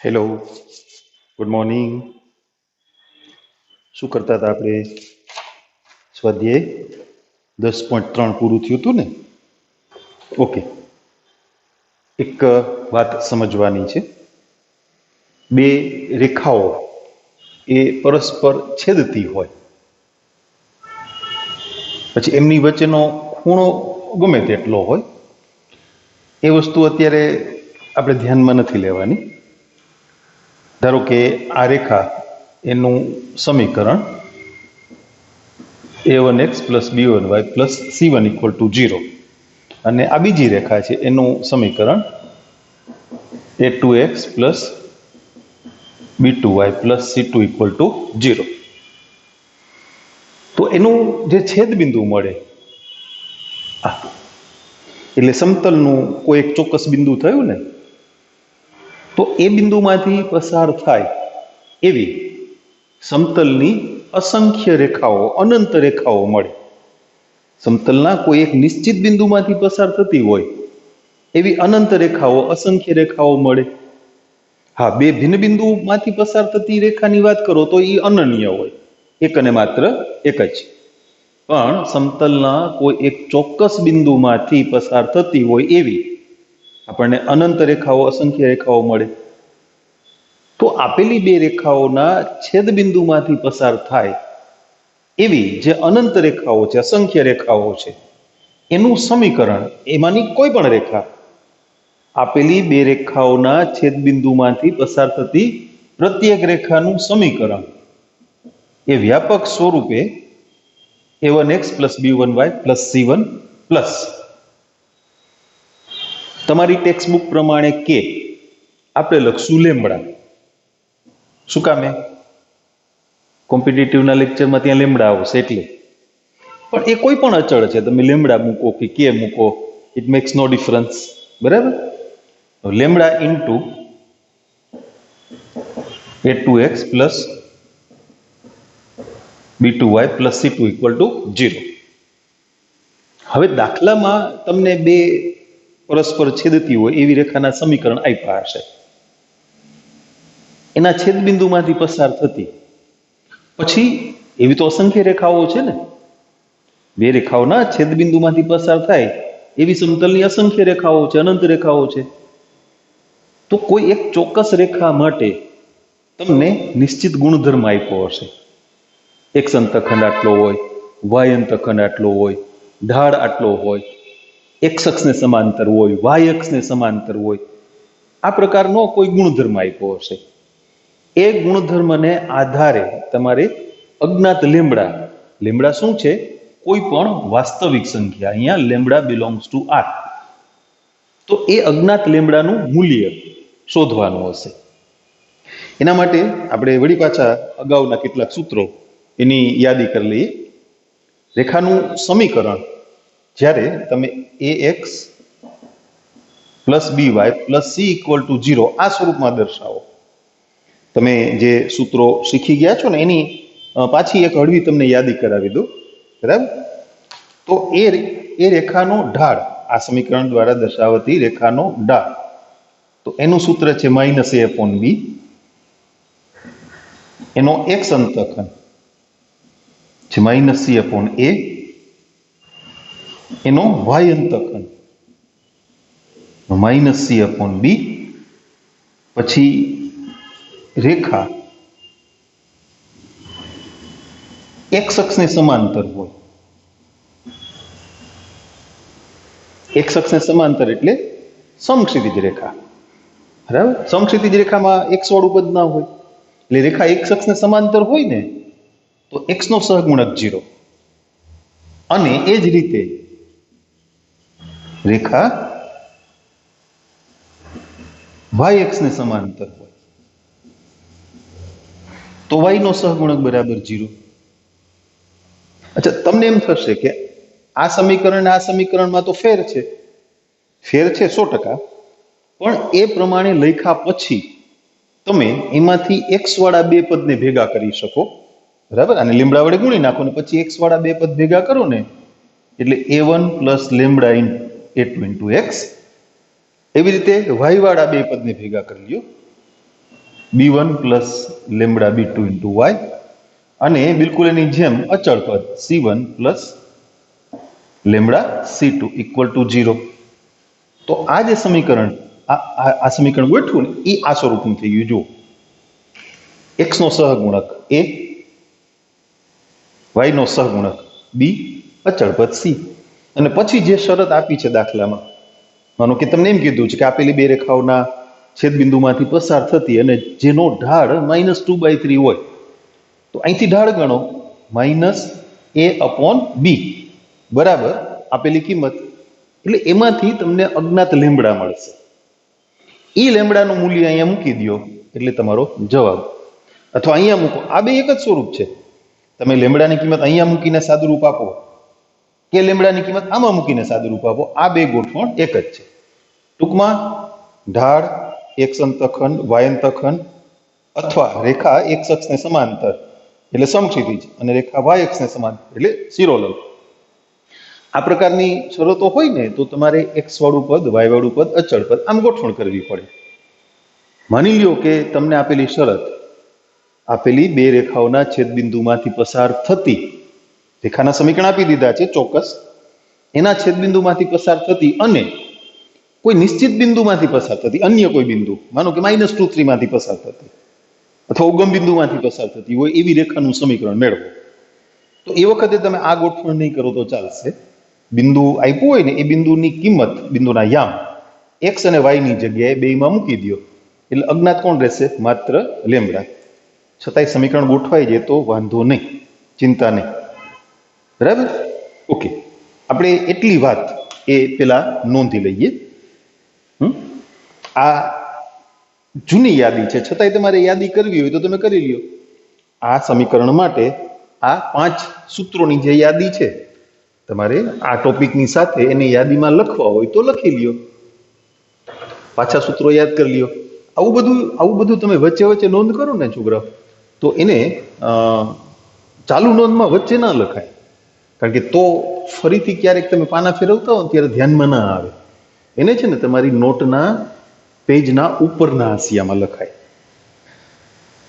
Hello, good morning. શું કરતા હતા આપણે? સ્વાધ્યાય 10.3 પૂરું થયું હતું ને? ઓકે. એક વાત સમજવાની છે. બે રેખાઓ એ પરસ્પર છેદતી હોય પછી એમની વચ્ચેનો ખૂણો ગમે તેટલો હોય એ વસ્તુ અત્યારે આપણે ધ્યાનમાં નથી લેવાની. ધારો કે આ રેખા એનું સમીકરણ a1x + b1y + c1 = 0 અને આ બીજી રેખા છે એનું સમીકરણ a2x + b2y + c2 = 0. તો એનું જે છેદ બિંદુ મળે એટલે સમતલનું કોઈ એક ચોક્કસ બિંદુ થયું ને, તો એ બિંદુમાંથી પસાર થાય એવી સમતલની અસંખ્ય રેખાઓ, અનંત રેખાઓ મળે. સમતલના કોઈ એક નિશ્ચિત બિંદુમાંથી પસાર થતી હોય એવી અનંત રેખાઓ, અસંખ્ય રેખાઓ મળે. હા, બે ભિન્ન બિંદુમાંથી પસાર થતી રેખાની વાત કરો તો એ અનન્ય હોય, એક અને માત્ર એક જ. પણ સમતલના કોઈ એક ચોક્કસ બિંદુમાંથી પસાર થતી હોય એવી આપણને અનંત રેખાઓ, અસંખ્ય રેખાઓ મળે. તો આપેલી બે રેખાઓના છેદ બિંદુમાંથી પસાર થાય એવી જે અનંત રેખાઓ છે, અસંખ્ય રેખાઓ છે, એનું સમીકરણ, એમાંની કોઈ પણ રેખા આપેલી બે રેખાઓના છેદ બિંદુમાંથી પસાર થતી પ્રત્યેક રેખાનું સમીકરણ એ વ્યાપક સ્વરૂપે a1x + b1y + c1 પ્લસ તમારી ટેક્સ્ટબુક પ્રમાણે કે આપણે લખશું લેમડા. શું કામે? કોમ્પિટિટિવના લેક્ચરમાં ત્યાં લેમડા આવશે એટલે. પણ એ કોઈ પણ અચળ છે, તમે લેમડા મૂકો કે કે મૂકો, ઇટ મેક્સ નો ડિફરન્સ. બરાબર? Lambda into a2x + b2y + c2 = 0. હવે દાખલામાં તમને બે પરસ્પર છેદતી હોય એવી રેખાના સમીકરણ આપ્યા હશે. એના છેદબિંદુમાંથી પસાર થતી પછી એવી તો અસંખ્ય રેખાઓ છે ને, બે રેખાઓના છેદબિંદુમાંથી પસાર થાય એવી સમતલની અસંખ્ય રેખાઓ છે, અનંત રેખાઓ છે. તો કોઈ એક ચોક્કસ રેખા માટે તમને નિશ્ચિત ગુણધર્મ આપ્યો હશે. એક્સ અંતખંડ આટલો હોય, વાય અંતખંડ આટલો હોય, ઢાળ આટલો હોય, એક્સ અક્ષને સમાંતર હોય, વાય અક્ષને સમાંતર હોય, આ પ્રકારનો કોઈ ગુણધર્મ આપ્યો હશે. એ ગુણધર્મને આધારે તમારે અજ્ઞાત લેમડા, લેમડા શું છે? કોઈ પણ વાસ્તવિક સંખ્યા, અહીંયા લેમડા બિલોંગ્સ ટુ આર, તો એ અજ્ઞાત લેમડાનું મૂલ્ય શોધવાનું હશે. એના માટે આપણે વળી પાછા અગાઉના કેટલાક સૂત્રો એની યાદી કરી લઈએ. રેખાનું સમીકરણ જ્યારે તમે ax + by + c = 0 આ સ્વરૂપમાં દર્શાવો, તમે જે સૂત્રો શીખી ગયા છો ને એની પાછી એક હળવી તમને યાદી કરાવી દો. બરાબર? તો એ રેખાનો ઢાળ, આ સમીકરણ દ્વારા દર્શાવતી રેખાનો ઢાળ, તો એનું સૂત્ર છે -a/b. એનો એક્સ અંતખંડ છે -c/a. એનો વાય અંતખંડ -c/b. પછી રેખા એક્સ અક્ષને સમાંતર હોય, એક્સ અક્ષને સમાંતર એટલે સમક્ષિતિજ રેખા. બરાબર? સમક્ષિતિજ રેખામાં એક્સ વાળું પદ ના હોય, એટલે રેખા એક્સ અક્ષને સમાંતર હોય ને તો એક્સ નો સહગુણક 0. અને એ જ રીતે રેખા વાય અક્ષને સમાંતર હોય તો વાય નો સહગુણક બરાબર 0. અચ્છા, તમને એમ થશે કે આ સમીકરણ આ સમીકરણમાં તો ફેર છે, ફેર છે 100%, પણ એ પ્રમાણે લખ્યા પછી તમે એમાંથી એક્સ વાળા બે પદને ભેગા કરી શકો. બરાબર? અને લીમડા વડે ગુણી નાખો ને પછી એક્સ વાળા બે પદ ભેગા કરો ને એટલે a1 + લેમડા a2 × x. એવી રીતે વાય વાળા બે પદને ભેગા કરી લ્યો b1 plus lambda b2 into Y, અને બિલકુલ એની જેમ અચળ પદ c1 plus lambda c2 equal to 0. તો આ જે સમીકરણ આ સમીકરણ ગોઠવું ને એ આ સ્વરૂપનું થઈ ગયું. જુઓ, x નો સહગુણક a, y નો સહગુણક b, અચળ પદ c. અને પછી જે શરત આપી છે દાખલામાં, માનો કે તમને એમ કીધું છે કે આપેલી બે રેખાઓના છેદબિંદુમાંથી પસાર થતી અને જેનો ઢાળ -2/3 હોય, તો અહીંથી ઢાળ ગણો -a/b બરાબર આપેલી કિંમત, એટલે એમાંથી તમને અજ્ઞાત લેમ્બડા મળશે. એ લેમ્બડાનું મૂલ્ય અહીંયા મૂકી દો એટલે તમારો જવાબ, અથવા અહીંયા મૂકો. આ બે એક જ સ્વરૂપ છે. તમે લેમ્બડાની કિંમત અહીંયા મૂકીને સાદુરૂપ આપો કે લેમ્બડાની કિંમત આમાં મૂકીને સાદુરૂપ આપો, આ બે ગોઠવણ એક જ છે. ટૂંકમાં ઢાળ x અંતખંડ y અંતખંડ અથવા રેખા x અક્ષને સમાંતર એટલે સમક્ષિતિજ અને રેખા y અક્ષને સમાંતર એટલે શિરોલંબ, આ પ્રકારની શરતો હોય ને તો તમારે x વાળું પદ, y વાળું પદ, અચળ પદ આમ ગોઠવણ કરવી પડે. માની લ્યો કે તમને આપેલી શરત આપેલી બે રેખાઓના છેદબિંદુમાંથી પસાર થતી, રેખાના સમીકરણ આપી દીધા છે ચોક્કસ, એના છેદબિંદુમાંથી પસાર થતી અને કોઈ નિશ્ચિત બિંદુમાંથી પસાર થતી, અન્ય કોઈ બિંદુ, માનો કે -2, 3 માંથી પસાર થતી અથવા ઉગમ બિંદુમાંથી પસાર થતી હોય એવી રેખાનું સમીકરણ મેળવો. તો એ વખતે તમે આ ગોઠવણ નહીં કરો તો ચાલશે. બિંદુ આપ્યું હોય ને એ બિંદુની કિંમત, બિંદુના યામ x અને y ની જગ્યાએ બેયમાં મૂકી દો એટલે અજ્ઞાત કોણ રહેશે? માત્ર લેમ્બડા. છતાંય સમીકરણ ગોઠવાઈ જાય તો વાંધો નહીં, ચિંતા નહીં. બરાબર? ઓકે, આપણે એટલી વાત એ પેલા નોંધી લઈએ. આ જૂની યાદી છે, છતાંય તમારે યાદી કરવી હોય તો તમે કરી લ્યો. આ સમીકરણ માટે આ 5 સૂત્રોની જે યાદી છે, તમારે આ ટોપિકની સાથે એની યાદીમાં લખવા હોય તો લખી લ્યો, પાછા સૂત્રો યાદ કરી લ્યો. આવું બધું તમે વચ્ચે વચ્ચે નોંધ કરો ને છોકરા, તો એને ચાલુ નોંધમાં વચ્ચે ના લખાય, કારણ કે તો ફરીથી ક્યારેક તમે પાના ફેરવતા હો ત્યારે ધ્યાનમાં ના આવે. એને છે ને તમારી નોટના પેજના ઉપરના હાંસિયામાં લખાય.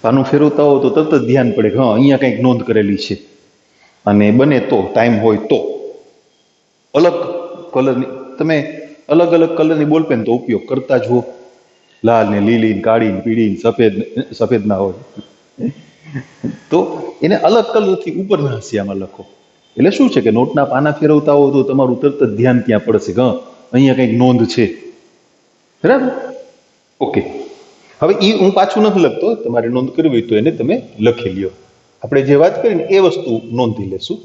પાનું ફેરવતા હો તો તરત જ ધ્યાન પડે કે હા અહીંયા કંઈક નોંધ કરેલી છે. અને બને તો ટાઈમ હોય તો અલગ કલરની, તમે અલગ અલગ કલરની બોલપેન તો ઉપયોગ કરતા જ હો. લાલ ને લીલી ને કાળી ને પીળી ને સફેદ ના હોય તો એને અલગ કલરથી ઉપરના હાંસિયામાં લખો. એટલે શું છે કે નોટના પાના ફેરવતા હો તો તમારું તરત જ ધ્યાન ત્યાં પડશે કે અહીંયા કંઈક નોંધ છે. બરાબર? ઓકે, હવે એ હું પાછું નથી લખતો, તમારે નોંધ કરવી હોય તો એને તમે લખી લ્યો. આપણે જે વાત કરીને એ વસ્તુ નોંધી લેશું.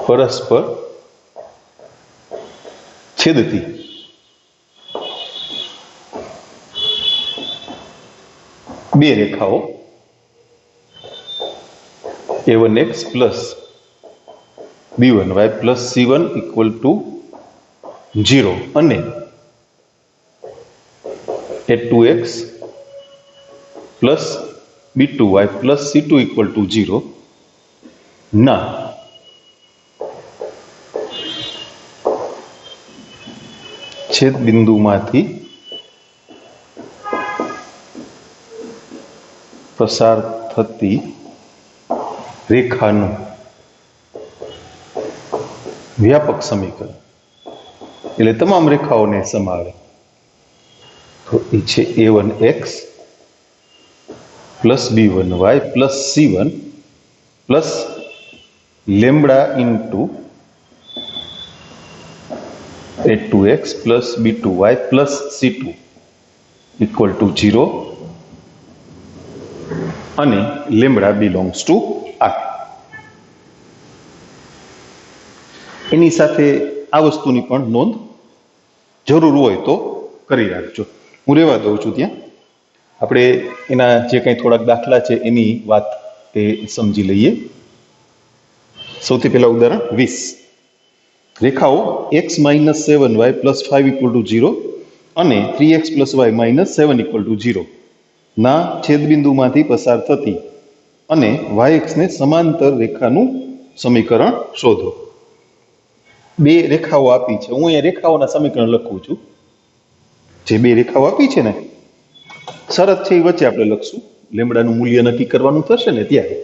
પરસ્પર છેદતી બે રેખાઓ a1x plus b1y plus c1 equal to 0 અને a2x plus b2y plus c2 equal to 0 ના છેદ બિંદુમાંથી પસાર થતી રેખાનું વ્યાપક સમીકરણ, એટલે તમામ રેખાઓને સમાવે. તો એ છે a1x plus b1y plus c1 plus lambda into a2x plus b2y plus c2 equal to 0 અને લેમ્બડા બિલોંગ્સ ટુ R. એની સાથે આ વસ્તુની પણ નોંધ જરૂર હોય તો કરી રાખજો. હું રહેવા દઉં છું ત્યાં. આપણે એના જે કંઈ થોડાક દાખલા છે એની વાત એ સમજી લઈએ. સૌથી પહેલા ઉદાહરણ 20. રેખાઓ x - 7y + 5 = 0 અને 3x + y - 7 = 0 ના છેદબિંદુમાંથી પસાર થતી અને y ને સમાંતર રેખાનું સમીકરણ શોધો. બે રેખાઓ આપી છે. હું અહીંયા રેખાઓના સમીકરણ લખું છું. જે બે રેખાઓ આપી છે ને શરત છે એ વચ્ચે આપણે લખશું, લેમડાનું મૂલ્ય નક્કી કરવાનું થશે ને ત્યારે.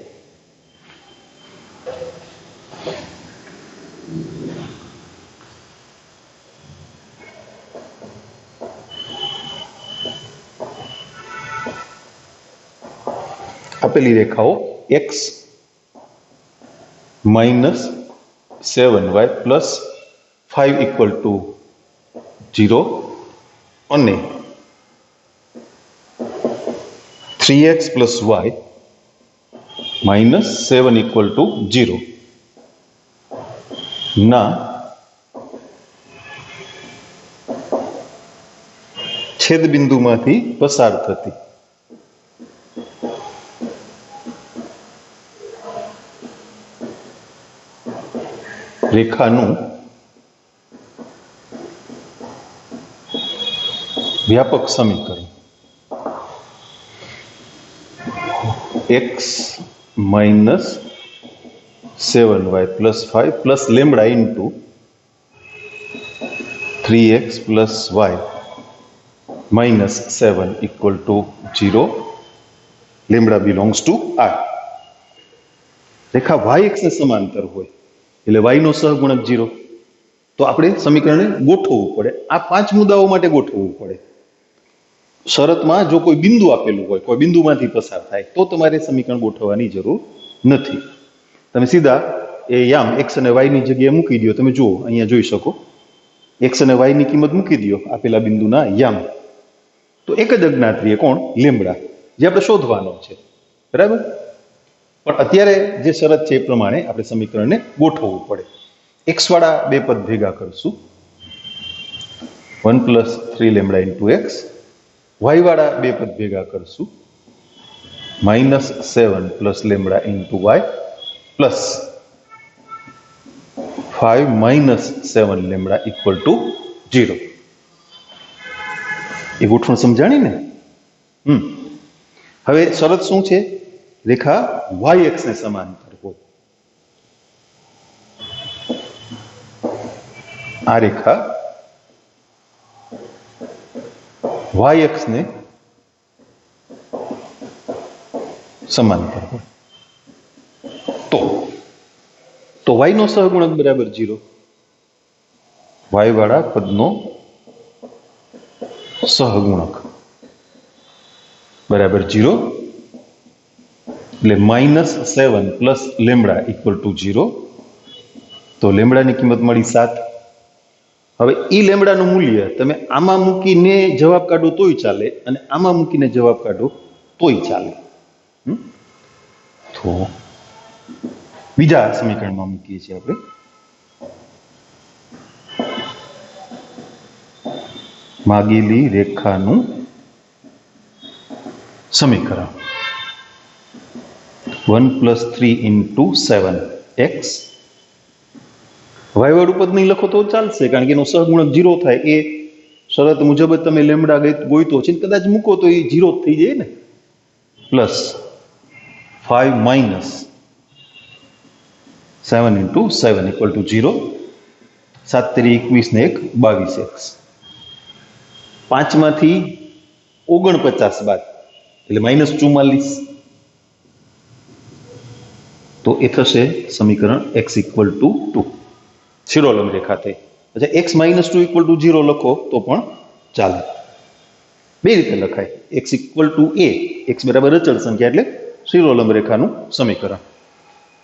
આપેલી રેખાઓ x minus 7y plus 5 equal to 0 અને 3x plus y minus 7 equal to 0 ના છેદ બિંદુમાંથી પસાર થતી રેખાનું વ્યાપક સમીકરણ x minus 7y plus 5 plus lambda into 3x plus y minus 7 equal to 0 lambda belongs to R. Rekha y x ને સમાંતર હોય એટલે y નો સહગુણક 0. તો આપણે સમીકરણને ગોઠવવું પડે. આ 5 મુદ્દાઓ માટે ગોઠવવું પડે. શરતમાં જો કોઈ બિંદુ આપેલું હોય, કોઈ બિંદુમાંથી પસાર થાય તો તમારે સમીકરણ ગોઠવવાની જરૂર નથી. તમે સીધા એ યામ x અને y ની જગ્યાએ મૂકી દો. તમે જુઓ અહીંયા જોઈ શકો, x અને y ની કિંમત મૂકી દો આપેલા બિંદુના યામ, તો એક જ અજ્ઞાત રહે, કોણ? લેમડા, જે આપણે શોધવાનો છે. બરાબર. પણ અત્યારે જે શરત છે એ પ્રમાણે આપણે સમીકરણને ગોઠવવું પડે. x વાળા બે પદ ભેગા કરશું, 1 plus 3 lambda into x. y વાળા બે પદ ભેગા કરશું, minus 7 plus lambda into y plus 5 minus 7 lambda equal to 0. એ ગોઠવણ સમજાણી ને? હવે શરત શું છે? રેખા y x ને સમાંતર હોય. આ રેખા y x ને સમાંતર હોય તો y નો સહગુણક બરાબર 0. y વાળા પદનો સહગુણક બરાબર 0, એટલે minus 7 plus lambda equal to 0. તો લેમડાની કિંમત મળી 7. હવે ઈ લેમડાનું મૂલ્ય તમે આમાં મૂકીને જવાબ કાઢો તોય ચાલે અને આમાં મૂકીને જવાબ કાઢો તોય ચાલે. તો બીજા સમીકરણમાં મૂકીએ છીએ આપણે. માગેલી રેખાનું સમીકરણ 1 પ્લસ 3 ઇન્ટુ 7x. y વાળું પદ નહીં લખો તો ચાલશે, કારણ કે એનો સહગુણક 0 થાય. એ શરત મુજબ જ તમે લેમડા ગોઈતો છે, કદાચ મૂકો તો એ 0 થઈ જાય ને. Plus 5 minus 7 into 7 equal to 0. 7 તેરી 21 ને 1 22x. 5 માંથી 49 બાદ એટલે માઇનસ 44. તો એ થશે સમીકરણ x ઇક્વલ ટુ 2. શિરોલંબ રેખા થઈ. અચ્છા, x માઇનસ 2 ઇક્વલ ટુ 0 લખો તો પણ ચાલે. બે રીતે લખાય. x equal to a, x બરાબર અચળ સંખ્યા એટલે શિરોલંબ રેખાનું સમીકરણ.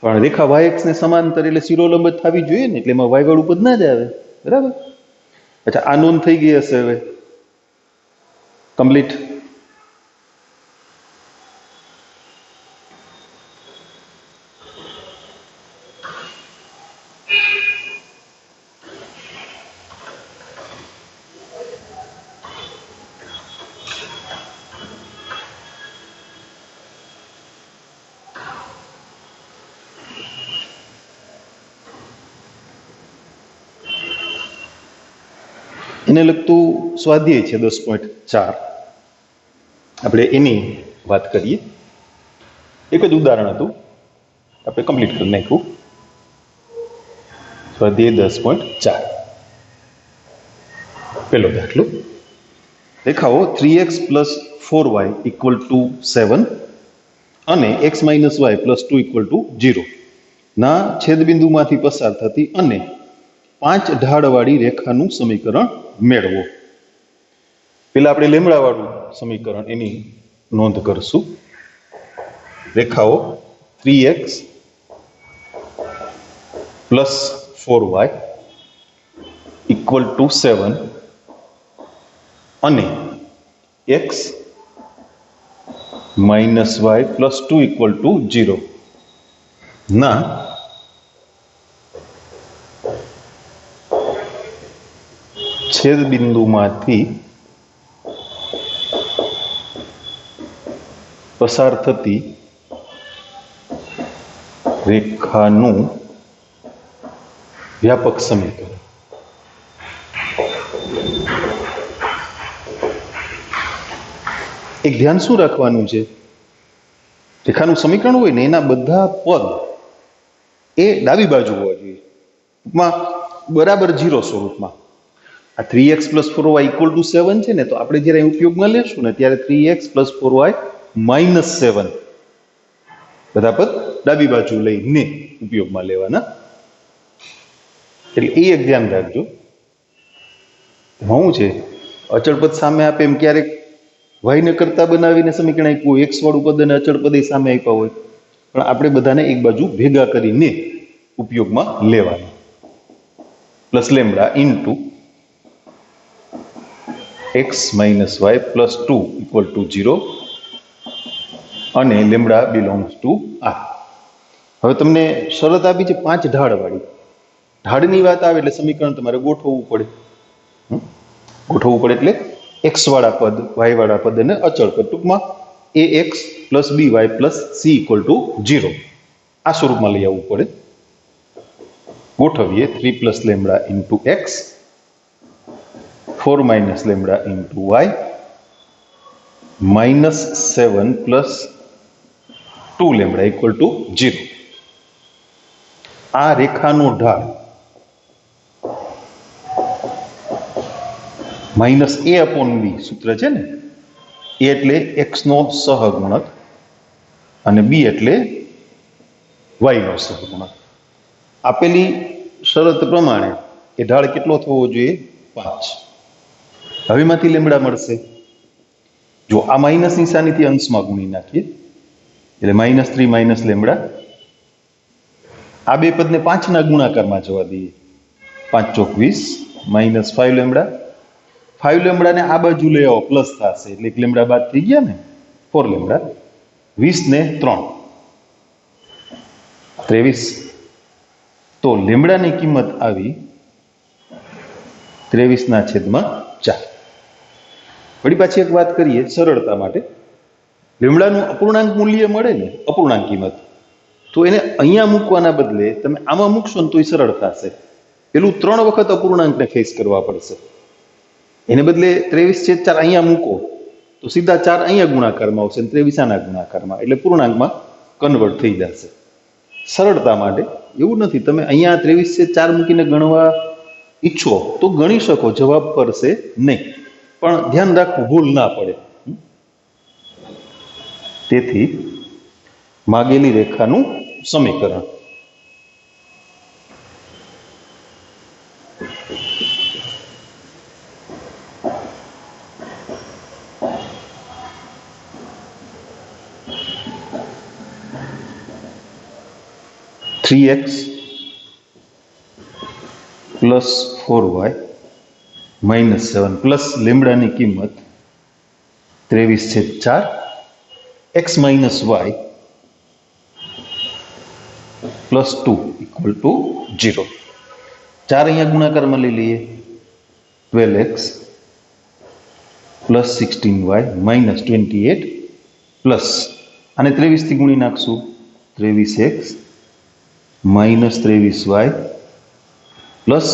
પણ રેખા y x ને સમાંતર એટલે શિરોલંબ જ થવી જોઈએ ને, એટલે એમાં y વાળું પદ ના જ આવે. બરાબર. અચ્છા, આ નોંધ થઈ ગઈ હશે હવે કમ્પ્લીટ. એને લગતું સ્વાધ્યાય છે 10.4. આપણે એની વાત કરીએ. એક જ ઉદાહરણ હતું, આપણે કમ્પ્લીટ કરી નાખ્યું. સ્વાધ્યાય 10.4. પહેલો દાખલો. રેખાઓ 3x plus 4y equal to 7 અને x minus y plus 2 equal to 0 ના છેદબિંદુમાંથી પસાર થતી અને 5 ઢાળવાળી રેખાનું સમીકરણ મેળવો. પેલા આપણે લેમડા વાળું સમીકરણ એની નોંધ કરશું. રેખાઓ 3x plus 4y equal to 7 અને x minus y plus 2 equal to 0 ના છેદબિંદુમાંથી પસાર થતી રેખાનું વ્યાપક સમીકરણ. એક ધ્યાન શું રાખવાનું છે, રેખાનું સમીકરણ હોય ને એના બધા પદ એ ડાબી બાજુ હોવા જોઈએ, ટૂંકમાં બરાબર 0 સ્વરૂપમાં. આ 3x plus 4y equal to 7 છે ને, તો આપણે જ્યારે ઉપયોગમાં લેશું ને ત્યારે 3x પ્લસ 4y માઇનસ 7 બધા પદ ડાબી બાજુ લઈને ઉપયોગમાં લેવાના. એટલે એ એક ધ્યાન રાખજો. શું છે, અચળ પદ સામે આપે એમ ક્યારેક y ને કરતા બનાવીને સમીકરણ આપ્યું, x વાળું પદ અને અચળ પદ સામે આપ્યા હોય, પણ આપણે બધાને એક બાજુ ભેગા કરીને ઉપયોગમાં લેવાના. Plus lambda into x minus y plus 2 equal to 0 અને લેમડા બિલોંગ્સ ટુ આર. હવે તમને શરત આપી છે 5 ઢાળવાળી. ઢાળની વાત આવે એટલે સમીકરણ તમારે ગોઠવવું પડે. એટલે x વાળા પદ, y વાળા પદ અને અચળ પદ, ટૂંકમાં ax plus by plus c equal to 0 આ સ્વરૂપમાં લઈ આવવું પડે. ગોઠવીએ 3 plus lambda into x, 4 minus lambda into y, minus 7 plus 2 lambda equal to 0. આ રેખાનો ઢાળ માઇનસ a અપોન b સૂત્ર છે ને, a એટલે x નો સહગુણક અને b એટલે y નો સહગુણક. આપેલી શરત પ્રમાણે એ ઢાળ કેટલો થવો જોઈએ? 5. હવે એમાંથી લેમડા મળશે. જો આ માઇનસ નિશાનીથી અંશમાં ગુણી નાખીએ એટલે -3 માઇનસ લેમડા. આ બે પદને 5 ના ગુણાકારમાં જવા દઈએ, 5 ચોક 20 માઇનસ 5 લેમડા. 5 લેમડાને આ બાજુ લઈ આવો, પ્લસ થશે એટલે 1 લેમડા બાદ થઈ ગયા ને, 4 લેમડા. 20 ને 3 23. તો લેમડાની કિંમત આવી 23/4. વળી પાછી એક વાત કરીએ સરળતા માટે. લેમડાનું અપૂર્ણાંક મૂલ્ય મળે ને, અપૂર્ણાંક કિંમત, તો એને અહીંયા મૂકવાના બદલે તમે આમાં મૂકશો ને તો એ સરળ થશે. પેલું 3 વખત અપૂર્ણાંકને ફેસ કરવા પડશે. એને બદલે 23/4 અહીંયા મૂકો તો સીધા 4 અહીંયા ગુણાકારમાં આવશે અને 23 આના ગુણાકારમાં, એટલે પૂર્ણાંકમાં કન્વર્ટ થઈ જશે. સરળતા માટે એવું નથી, તમે અહીંયા 23/4 મૂકીને ગણવા ઈચ્છો તો ગણી શકો, જવાબ પડશે નહીં, પણ ધ્યાન રાખવું ભૂલ ના પડે. તેથી માગેલી રેખાનું સમીકરણ. (3x plus 4y minus 7 plus લેમડાની કિંમત 23/4, x minus y plus 2 equal to 0. 4 અહીંયા ગુણાકારમાં લઈ લઈએ, 12x plus 16y minus 28 plus આને 23 થી ગુણી નાખશું, 23x માઇનસ 23y પ્લસ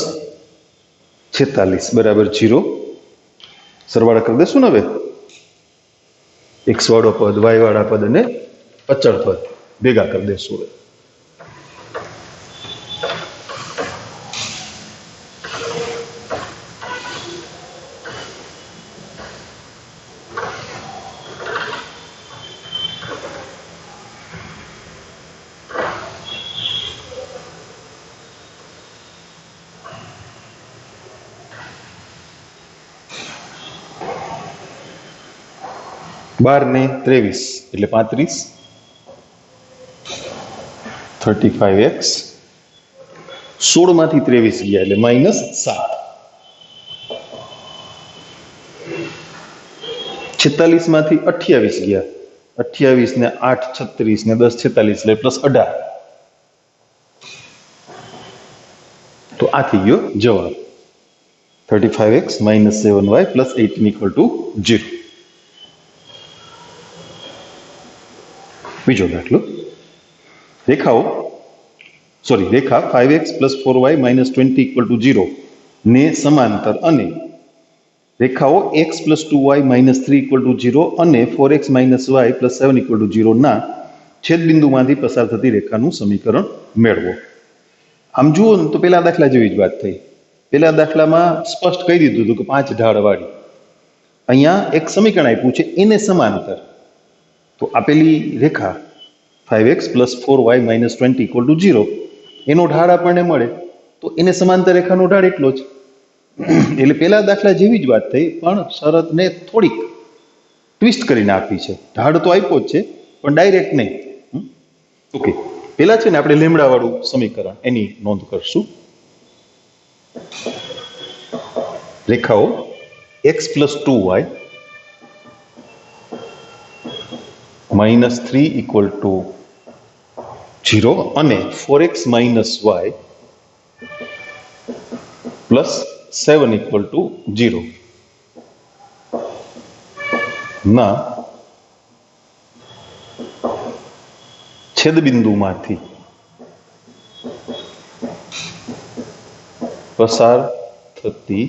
46 બરાબર 0. સરવાળા કરી દેશું ને હવે. એક્સ વાળો પદ, વાય વાળા પદ અને અચળ પદ ભેગા કરી દેશું હવે. 12 ને 23 એટલે 35, 35x, 16 માંથી 23 ગયા એટલે -7, 46 માંથી 28 ગયા, 28 ને 8 36 ને 10 46 એટલે +18, તો આ થઈ ગયો જવાબ 35x - 7y + 18 = 0. બીજો દાખલો, રેખા 5x + 4y - 20 = 0 ને સમાંતર અને રેખાઓ x + 2y - 3 = 0 અને 4x - y + 7 = 0 ના છેદબિંદુમાંથી પસાર થતી રેખાનું સમીકરણ મેળવો. આમ જુઓ ને તો પેલા દાખલા જેવી જ વાત થઈ. પેલા દાખલામાં સ્પષ્ટ કહી દીધું હતું કે 5 ઢાળવાળી. અહીંયા એક સમીકરણ આપ્યું છે એને સમાંતર. તો આપેલી રેખા 5x + 4y - 20 = 0 એનો ઢાળ આપણને મળે તો એને સમાંતર રેખાનો ઢાળ એટલો જ. એટલે પેલા દાખલા જેવી જ વાત થઈ, પણ શરતને થોડીક ટ્વિસ્ટ કરીને આપી છે. ઢાળ તો આપ્યો જ છે પણ ડાયરેક્ટ નહીં. ઓકે, પેલા છે ને આપણે લેમડા વાળું સમીકરણ એની નોંધ કરશું. રેખાઓ x + 2y - 3 = 0 અને 4x - y + 7 = 0 ના છેદબિંદુમાંથી પસાર થતી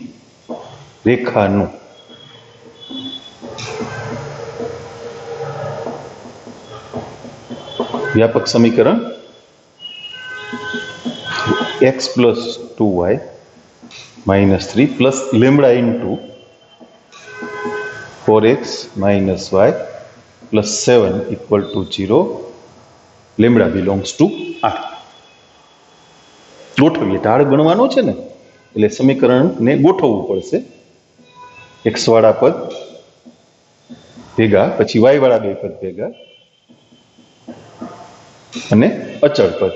રેખાનું વ્યાપક સમીકરણ x + 2y - 3 + lambda * 4x - y + 7 = 0 lambda belongs to R. ગોઠવીએ, ઢાળ ગણવાનો છે ને એટલે સમીકરણને ગોઠવવું પડશે. x વાળા પદ ભેગા, પછી y વાળા બે પદ ભેગા અને અચળ પદ.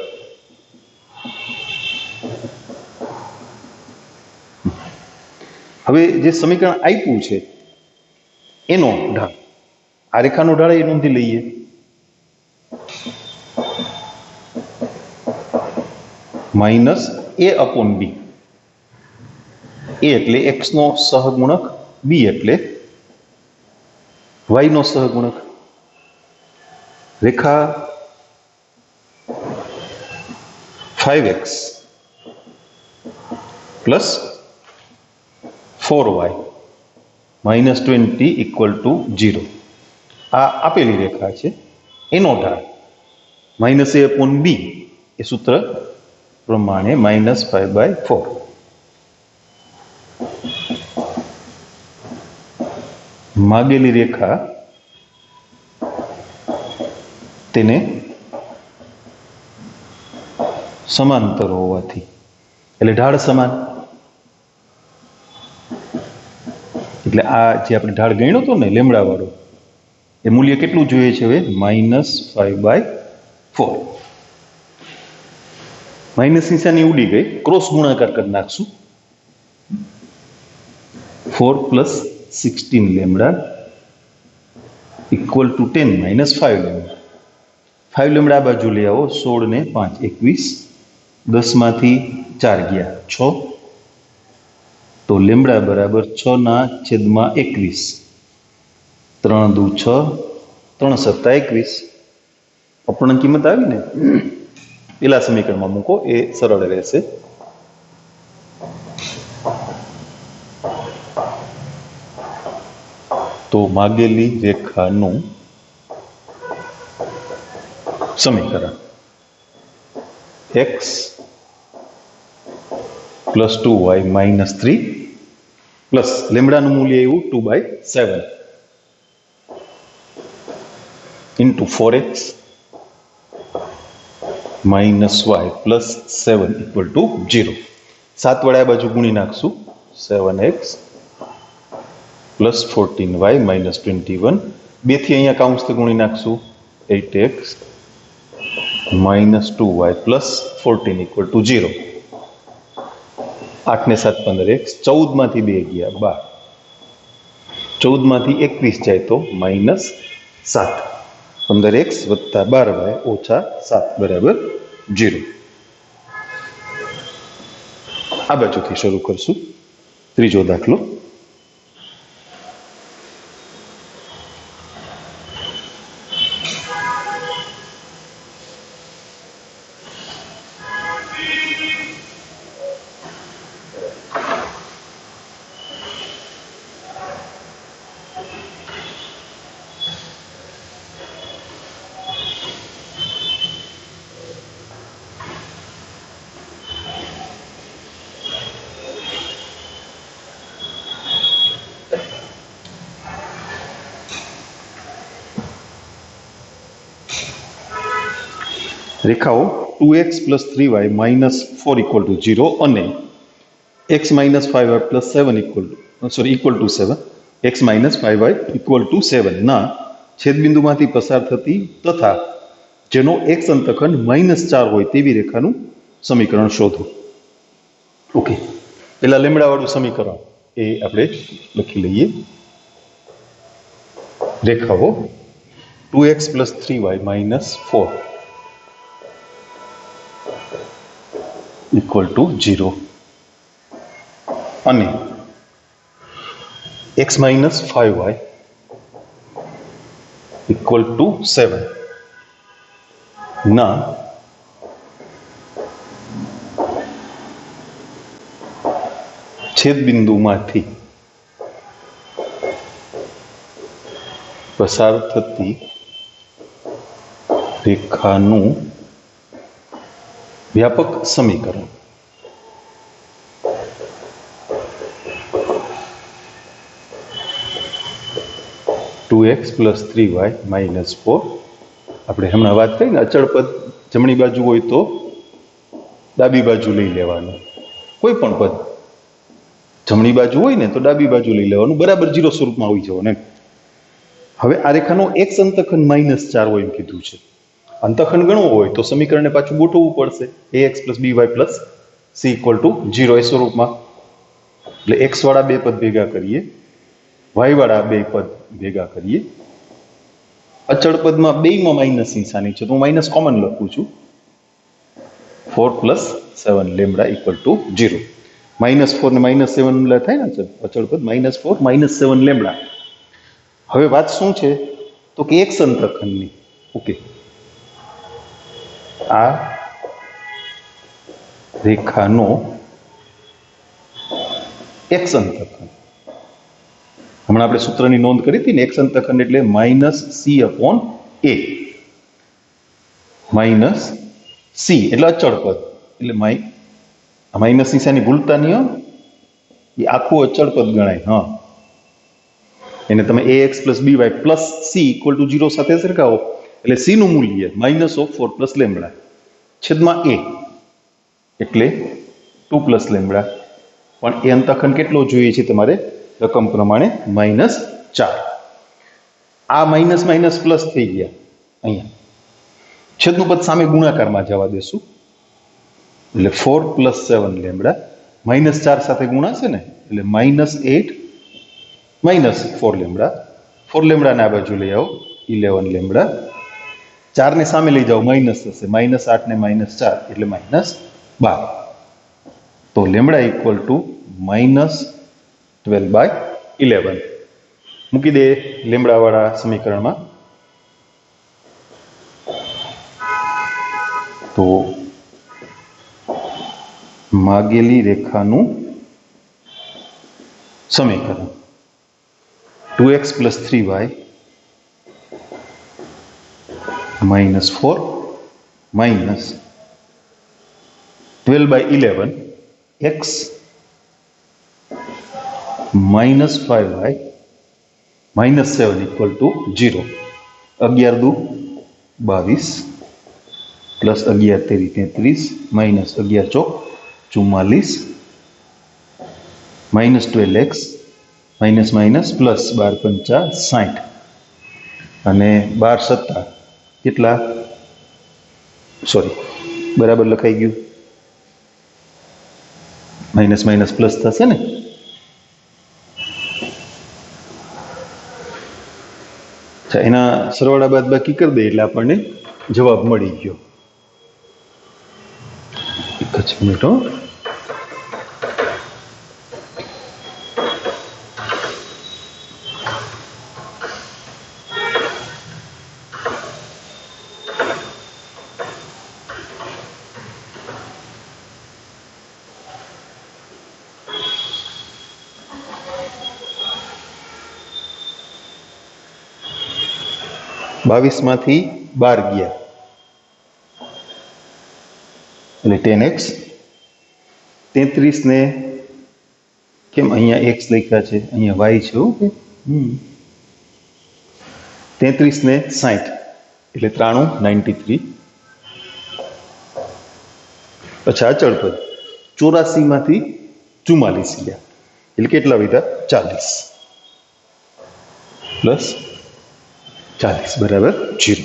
હવે જે સમીકરણ આપ્યું છે એનો ઢાળ, આ રેખાનો ઢાળ એ નોંધી લઈએ. -a/b. a એટલે x નો સહગુણક, b એટલે y નો સહગુણક. રેખા 5x + 4y - 20 = 0 આ આપેલી રેખા છે. એનો ઢાળ -a/b એ સૂત્ર પ્રમાણે -5/4. માગેલી રેખા તેને સમાંતર હોવાથી એટલે ઢાળ સમાન. એટલે આ જે આપણે ઢાળ ગણ્યો હતો ને લેમડા વાળો, એ મૂલ્ય કેટલું જોઈએ છે હવે? -5/4. માઇનસ નિશાની ઉડી ગઈ, ક્રોસ ગુણાકાર કરી નાખશું. 4 + 16 લેમ્બડા = 10 - 5 લેમ્બડા. 5 લેમ્બડા આ બાજુ લઈ આવો. 16 ને 5 21, 10 માંથી 4 ગયા 6, તો લેમ્બડા બરાબર 6/21. 3 દુ 6, 3 × 7 = 21. અપૂર્ણાંક કિંમત આવી ને, પેલા સમીકરણમાં મૂકો એ સરળ રહેશે. તો માગેલી રેખાનું સમીકરણ x + 2y - 3 પ્લસ લેમ્બડાનું મૂલ્ય એવું 2/7 into 4x - y + 7 = 0. 7 વડે આ બાજુ ગુણી નાખશું. 7x + 14y - 21 2 થી અહીંયા કાઉન્સથી ગુણી નાખશું 8x - 2y + 14 = 0. 8 ને 7 15x, 14 માંથી 2 ગયા 12, 14 માંથી 21 જાય તો -7. 15x + 12y - 7 = 0. આ બાજુથી શરૂ કરશું. ત્રીજો દાખલો. રેખાઓ 2x + 3y - 4 = 0 અને x - 5y + 7 = 7, x - 5y = 7 ના છેદબિંદુમાંથી પસાર થતી તથા જેનો x અંતખંડ -4 હોય તેવી રેખાનું સમીકરણ શોધો. ઓકે, પેલા લેમ્બડા વાળું સમીકરણ એ આપણે લખી લઈએ. રેખાઓ 2x + 3y - 4 = 0 અને x - 5y = 7 ના છેદબિંદુમાંથી પસાર થતી રેખાનું વ્યાપક સમીકરણ. Two x plus 3y - 4. આપણે હમણાં વાત કરી ને, અચળ પદ જમણી બાજુ હોય તો ડાબી બાજુ લઈ લેવાનું. કોઈ પણ પદ જમણી બાજુ હોય ને તો ડાબી બાજુ લઈ લેવાનું, બરાબર 0 સ્વરૂપમાં આવી જવાનું એમ. હવે આ રેખાનો x અંતખંડ -4 હોય એમ કીધું છે. અંતખંડ ગણવો હોય તો સમીકરણને પાછું ગોઠવવું પડશે. ax + by + c = 0 એ સ્વરૂપમાં. એટલે x વાળા બે પદ ભેગા કરીએ, y વાળા બે પદ ભેગા કરીએ. અચળ પદમાં બેયમાં માઇનસ નિશાની છે તો હું માઇનસ કોમન લખું છું. 4 + 7 લેમ્બડા = 0. -4 ને -7 થાય ને અચળ પદ. -4 - 7 લેમ્બડા. હવે વાત શું છે તો કે x અંતખંડની. ઓકે, આ રેખાનો x અંતખંડ, હમણાં આપણે સૂત્રની નોંધ કરી હતી ને, x અંતખંડ એટલે -c/a. -c એટલે અચળ પદ, એટલે માઇનસ નિશાની ભૂલતા નહીં, એ આખું અચળ પદ ગણાય. હા, એને તમે ax + by + c = 0 સાથે સરખાવો એટલે c નું મૂલ્ય -4 + લેમ્બડા છેદમાં a એટલે 2 + લેમ્બડા. પણ એ અંતખંડ કેટલો જોઈએ છે તમારે રકમ પ્રમાણે? -4. આ માઇનસ માઇનસ પ્લસ થઈ ગયા. અહીંયા છેદનું પદ સામે ગુણાકારમાં જવા દેશું એટલે 4 + 7 લેમ્બડા. -4 સાથે ગુણાશે ને એટલે -8 - 4 લેમ્બડા. 4 લેમ્બડાને આ બાજુ લઈ આવો, 11 લેમ્બડા. 4 ને સામે લઈ જાઓ, માઇનસ થશે. -8 ને -4 એટલે -12. તો લેમ્બડા = -12/11. મૂકી દે લેમ્બડા વાળા સમીકરણમાં. તો માગેલી રેખાનું સમીકરણ 2x + 3y - 4 -12/11 x - 5y - 7 = 0. 11 દુ 22 + 11 તેરી 33 - 11 ચોક 44 -12x - -12 + 12 × 60 અને 12 સત્તા કેટલા, સોરી બરાબર લખાઈ ગયું, માઇનસ માઇનસ પ્લસ થશે ને. એના સરવાળા બાદ બાકી કરી દે એટલે આપણને જવાબ મળી ગયો. એક જ મિનિટ હો. બાવીસ માંથી 12 ગયા એટલે 10x. 33 ને કેમ અહીંયા x લખ્યા છે, અહીંયા y છે. ઓકે, 33 ને 60 એટલે 93. અચ્છા, અચળ પદ 84 માંથી 44 ગયા એટલે કેટલા વધ્યા, 40 પ્લસ 40 બરાબર 0.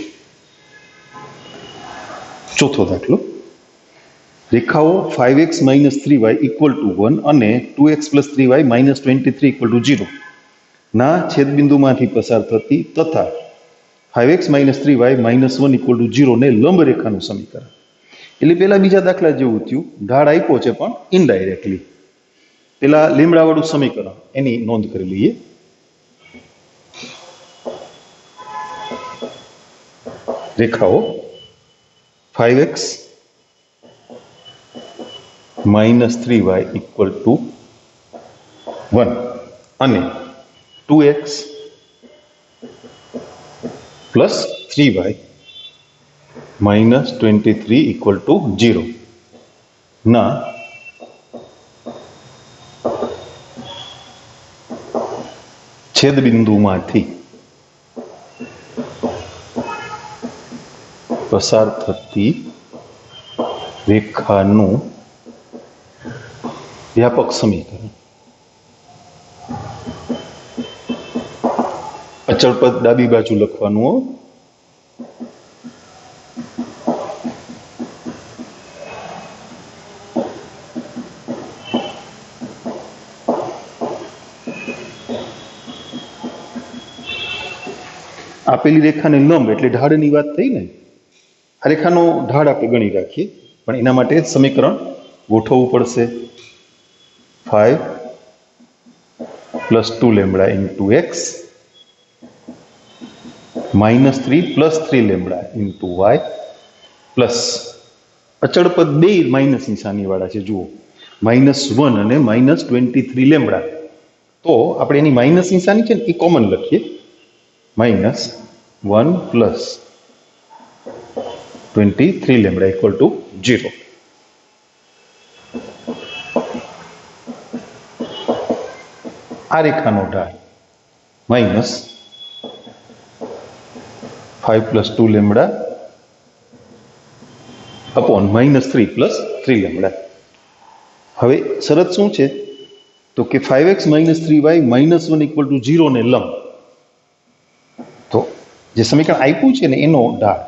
ચોથો દાખલો, રેખાઓ 5x - 3y = 1 અને 2x + 3y - 23 = 0 ના છેદબિંદુમાંથી પસાર થતી તથા 5x - 3y - 1 = 0 ને લંબ રેખાનું સમીકરણ. એટલે પેલા બીજા દાખલા જેવું થયું, ઢાળ આપ્યો છે પણ ઇનડાયરેક્ટલી. પેલા લીમડા વાળું સમીકરણ એની નોંધ કરી લઈએ. રેખાઓ 5x - 3y = 1 અને 2x + 3y - 23 = 0 ના છેદબિંદુમાંથી પસાર થતી રેખાનું વ્યાપક સમીકરણ. અચળ પદ ડાબી બાજુ લખવાનું. આપેલી રેખાને લંબ એટલે ઢાળની વાત થઈ ને. આ રેખાનો ઢાળ આપણે ગણી રાખીએ, પણ એના માટે સમીકરણ ગોઠવવું પડશે. 5 + 2 lambda × x -3 + 3 lambda × y plus અચળ પદ બે માઇનસ નિશાનીવાળા છે, જુઓ, -1 અને -23 લેમ્બડા. તો આપણે એની માઇનસ નિશાની છે ને એ કોમન લખીએ. -1 + 23 લેમ્બડા = 0. આ રેખાનો ઢાળ -5 + 2 લેમ્બડા અપોન -3 + 3 લેમ્બડા. હવે શરત શું છે તો કે 5x - 3y - 1 = 0 ને લંબ. તો જે સમીકરણ આપ્યું છે ને એનો ઢાળ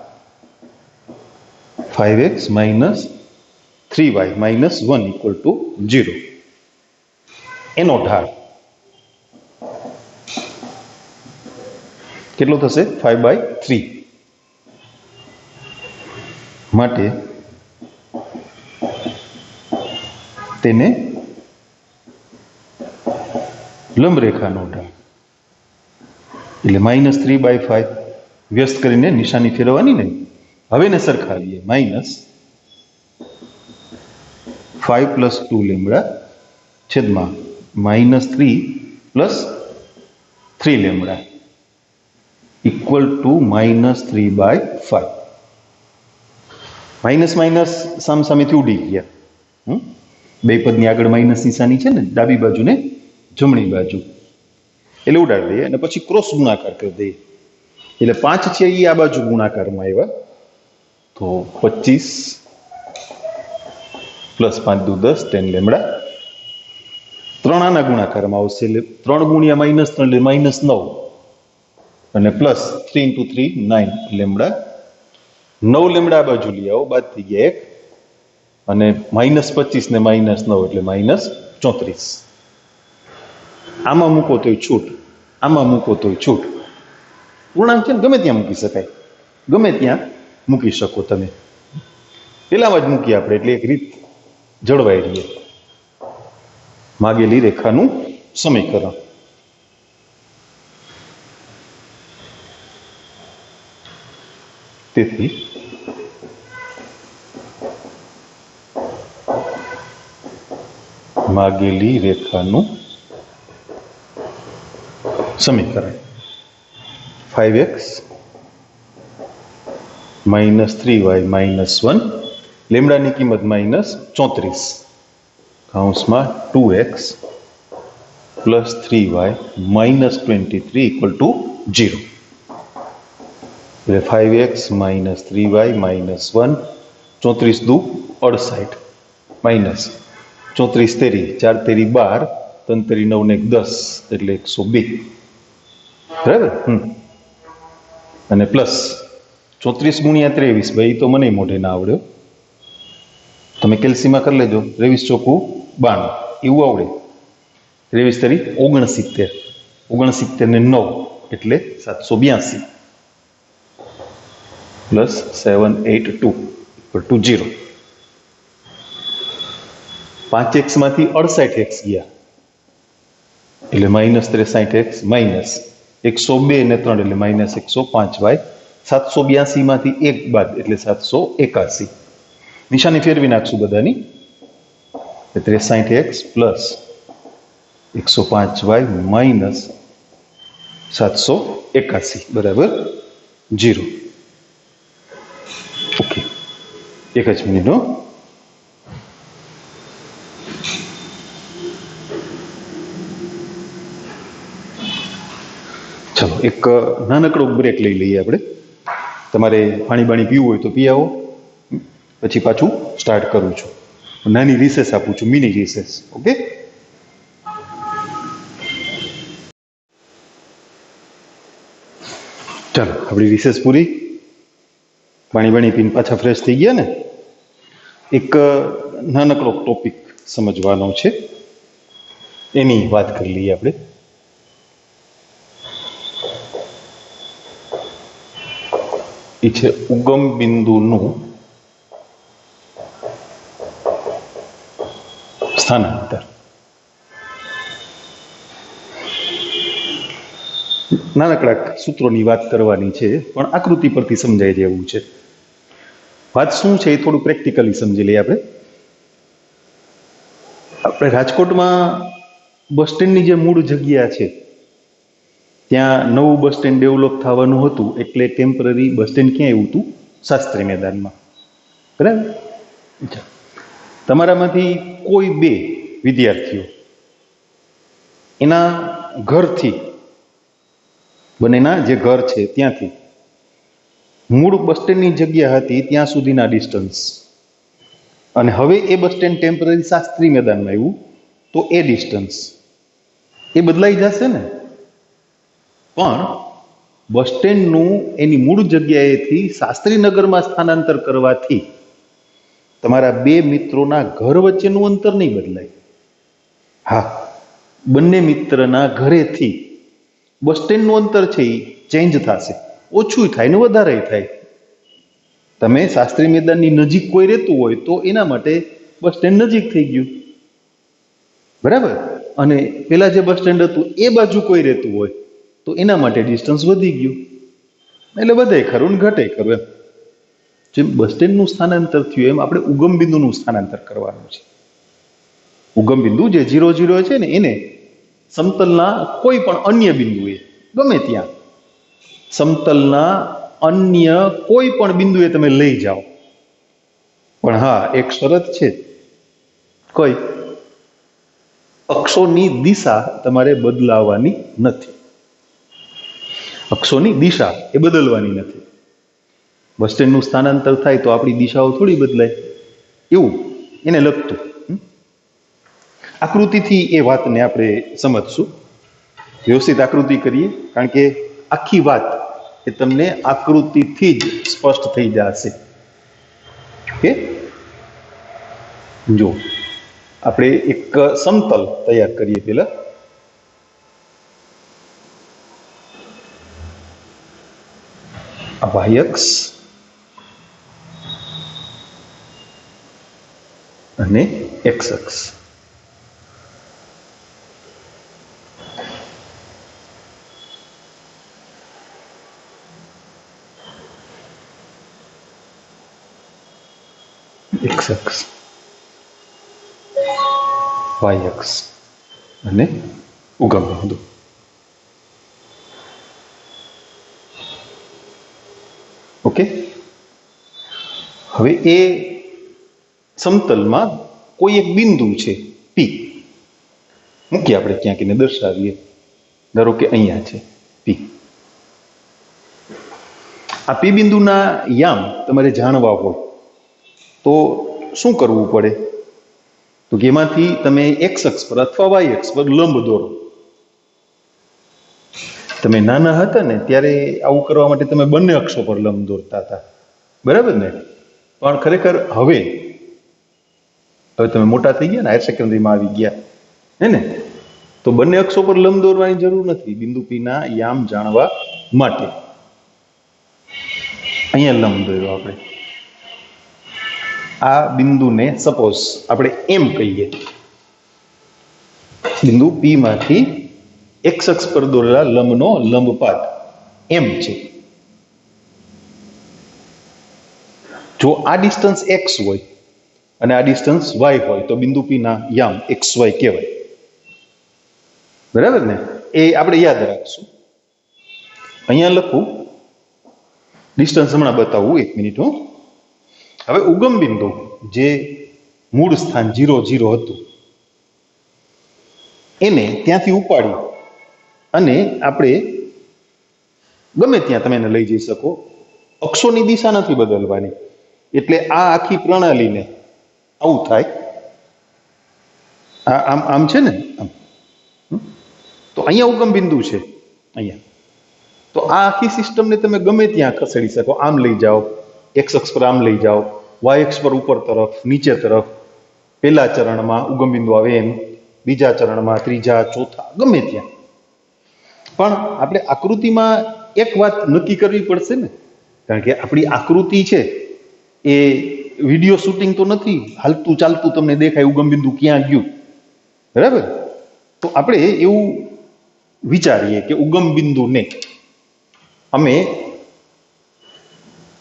5x - 3y - 1 = 0 એનો ઢાળ કેટલો થશે, 5/3. માટે તેને લંબ રેખાનો ઢાળ એટલે -3/5 વ્યસ્ત કરીને નિશાની ફેરવવાની નહીં. હવે ને સરખાવીએ. -5 + 2 લેમ્બડા છેદમાં -3 + 3 લેમ્બડા = -3/5. માઇનસ માઇનસ સામસામેથી ઉડી ગયા. બે પદની આગળ માઇનસ નિશાની છે ને, ડાબી બાજુ ને જમણી બાજુ, એટલે ઉડાડી દઈએ અને પછી ક્રોસ ગુણાકાર કરી દઈએ. એટલે 5 છે એ આ બાજુ ગુણાકારમાં આવ્યા, તો 25 + 5 = 10 10 લેમ્બડા. 3 આના ગુણાકારમાં આવશે એટલે 3 × -3 એટલે -9. અને પ્લસ 3 × 3 9 લેમડા 9 લેમડા આ બાજુ લઈ આવો, બાદ થઈ ગયા 1 અને -25 ને -9 એટલે -34. આમાં મૂકો તોય છૂટ, આમાં મૂકો તોય છૂટ. પૂર્ણાંક છે ને ગમે ત્યાં મૂકી શકાય, ગમે ત્યાં મૂકી શકો તમે. પેલામાં જ મૂકીએ આપણે એટલે એક રીત જળવાઈ રહીએ. માગેલી રેખાનું સમીકરણ. તેથી માગેલી રેખાનું સમીકરણ 5x - 3y - 1 લેમડાની કિંમત -34 કૌંસમાં 2x + 3y - 23 = 0. એટલે 5x - 3y - 1 34 દુ 68 માઇનસ 34 તેરી 4 તેરી 12 3 તેરી 9 ને 10 એટલે 102. બરાબર. અને પ્લસ 34 × 23, ભાઈ તો મને મોઢે ના આવડ્યો, તમે કેલ્સીમાં કરી લેજો. 23 ચોખ્ખું 92 એવું આવડે. 23 તેરી 69, 69 ને 9 એટલે 782 પ્લસ 782 = 0. 5x માંથી 68x ગયા એટલે -63x માઇનસ 102 ને 3 એટલે -105y. 782 માંથી 1 બાદ એટલે 781. નિશાની ફેરવી નાખશું બધાની. 63x પ્લસ 105y માઇનસ 781 બરાબર 0. ઓકે, એક જ મિનિટનો. ચલો એક નાનકડો બ્રેક લઈ લઈએ આપણે. તમારે પાણી બાણી પીવું હોય તો પી આવો, પછી પાછું સ્ટાર્ટ કરું છું. નાની રિસેસ આપું છું, મિની રિસેસ. ઓકે, ચાલો આપણી રિસેસ પૂરી. પાણી બાણી પીને પાછા ફ્રેશ થઈ ગયા ને. એક નાનકડો ટોપિક સમજવાનો છે, એની વાત કરી લઈએ આપણે. એ છે ઉગમ બિંદુનું સ્થાનાંતર. નાનકડા સૂત્રોની વાત કરવાની છે, પણ આકૃતિ પરથી સમજાય જેવું છે. વાત શું છે એ થોડું પ્રેક્ટિકલી સમજી લઈએ આપણે. આપણે રાજકોટમાં બસ સ્ટેન્ડની જે મૂળ જગ્યા છે, ત્યાં નવું બસ સ્ટેન્ડ ડેવલપ થવાનું હતું, એટલે ટેમ્પરરી બસ સ્ટેન્ડ ક્યાં આવ્યું હતું? શાસ્ત્રી મેદાનમાં. બરાબર. તમારામાંથી કોઈ 2 વિદ્યાર્થીઓ એના ઘરથી, બંનેના જે ઘર છે ત્યાંથી મૂળ બસ સ્ટેન્ડની જગ્યા હતી ત્યાં સુધીના ડિસ્ટન્સ, અને હવે એ બસ સ્ટેન્ડ ટેમ્પરરી શાસ્ત્રી મેદાનમાં આવ્યું, તો એ ડિસ્ટન્સ એ બદલાઈ જશે ને. પણ બસ સ્ટેન્ડનું એની મૂળ જગ્યાએથી શાસ્ત્રીનગરમાં સ્થાનાંતર કરવાથી તમારા 2 મિત્રોના ઘર વચ્ચેનું અંતર નહીં બદલાય. હા, બંને મિત્રના ઘરેથી બસ સ્ટેન્ડનું અંતર છે એ ચેન્જ થશે, ઓછું થાય ને વધારે થાય. તમે શાસ્ત્રી મેદાનની નજીક કોઈ રહેતું હોય તો એના માટે બસ સ્ટેન્ડ નજીક થઈ ગયું, બરાબર. અને પેલા જે બસ સ્ટેન્ડ હતું એ બાજુ કોઈ રહેતું હોય તો એના માટે ડિસ્ટન્સ વધી ગયું. એટલે બધે ખરું ને ઘટે ખરું એમ. જેમ બસ સ્ટેન્ડનું સ્થાનાંતર થયું એમ આપણે ઉગમ બિંદુનું સ્થાનાંતર કરવાનું છે. ઉગમ બિંદુ જે 0, 0 છે ને એને સમતલના કોઈ પણ અન્ય બિંદુએ, ગમે ત્યાં સમતલના અન્ય કોઈ પણ બિંદુએ તમે લઈ જાઓ. પણ હા, એક શરત છે. કઈ? અક્ષોની દિશા તમારે બદલાવાની નથી. અક્ષોની દિશા એ બદલવાની નથી. બસ સ્ટેન્ડનું સ્થાનાંતર થાય તો આપણી દિશાઓ થોડી બદલાય, એવું એને લગતું. આકૃતિથી એ વાતને આપણે સમજશું. વ્યવસ્થિત આકૃતિ કરીએ, કારણ કે આખી વાત એ તમને આકૃતિથી જ સ્પષ્ટ થઈ જશે. ઓકે, જો આપણે એક સમતલ તૈયાર કરીએ. પેલા y અક્ષ અને x અક્ષ. x અક્ષ, y અક્ષ અને ઉગમ બિંદુ. ઓકે, હવે એ સમતલમાં કોઈ એક બિંદુ છે P, મૂકીએ આપણે ક્યાંક એને દર્શાવીએ. ધારો કે અહીંયા છે P. આ P બિંદુના યામ તમારે જાણવા હોય તો શું કરવું પડે? તો કે એમાંથી તમે x અક્ષ પર અથવા y અક્ષ પર લંબ દોરો. તમે નાના હતા ને ત્યારે આવું કરવા માટે તમે બંને અક્ષો પર લંબ દોરતા હતા, બરાબર ને? પણ ખરેખર હવે તમે મોટા થઈ ગયા ને, હાયર સેકન્ડરીમાં આવી ગયા હે ને, તો બંને અક્ષો પર લંબ દોરવાની જરૂર નથી બિંદુ P ના યામ જાણવા માટે. અહીંયા લંબ દોર્યો આપણે. આ બિંદુને સપોઝ આપણે એમ કહીએ. બિંદુ P માંથી x અક્ષ પર દોરેલા લંબનો લંબપાત એમ છે. જો આ ડિસ્ટન્સ x હોય અને આ ડિસ્ટન્સ y હોય તો બિંદુ P ના યામ xy કહેવાય, બરાબર ને? એ આપણે યાદ રાખશું. અહીંયા લખું, ડિસ્ટન્સ હમણાં બતાવું, 1 મિનિટ. હવે ઉગમ બિંદુ જે મૂળ સ્થાન 0, 0 હતું એને ત્યાંથી ઉપાડી અને આપણે ગમે ત્યાં તમે એને લઈ જઈ શકો. અક્ષોની દિશા નથી બદલવાની. એટલે આ આખી પ્રણાલીને આવું થાય, આમ આમ છે ને, આમ. તો અહીંયા ઉગમ બિંદુ છે અહીંયા. તો આ આખી સિસ્ટમને તમે ગમે ત્યાં ખસેડી શકો. આમ લઈ જાઓ, x અક્ષ પર આમ લઈ જાઓ, y અક્ષ પર ઉપર તરફ, નીચે તરફ. પહેલા ચરણમાં ઉગમ બિંદુ આવે એમ, બીજા ચરણમાં, ત્રીજા, ચોથા, ગમે ત્યાં. પણ આપણે આકૃતિમાં એક વાત નક્કી કરવી પડશે ને, કારણ કે આપણી આકૃતિ છે એ વિડીયો શૂટિંગ તો નથી, હાલતું ચાલતું તમને દેખાય ઉગમ બિંદુ ક્યાં ગયું, બરાબર? તો આપણે એવું વિચારીએ કે ઉગમ બિંદુને અમે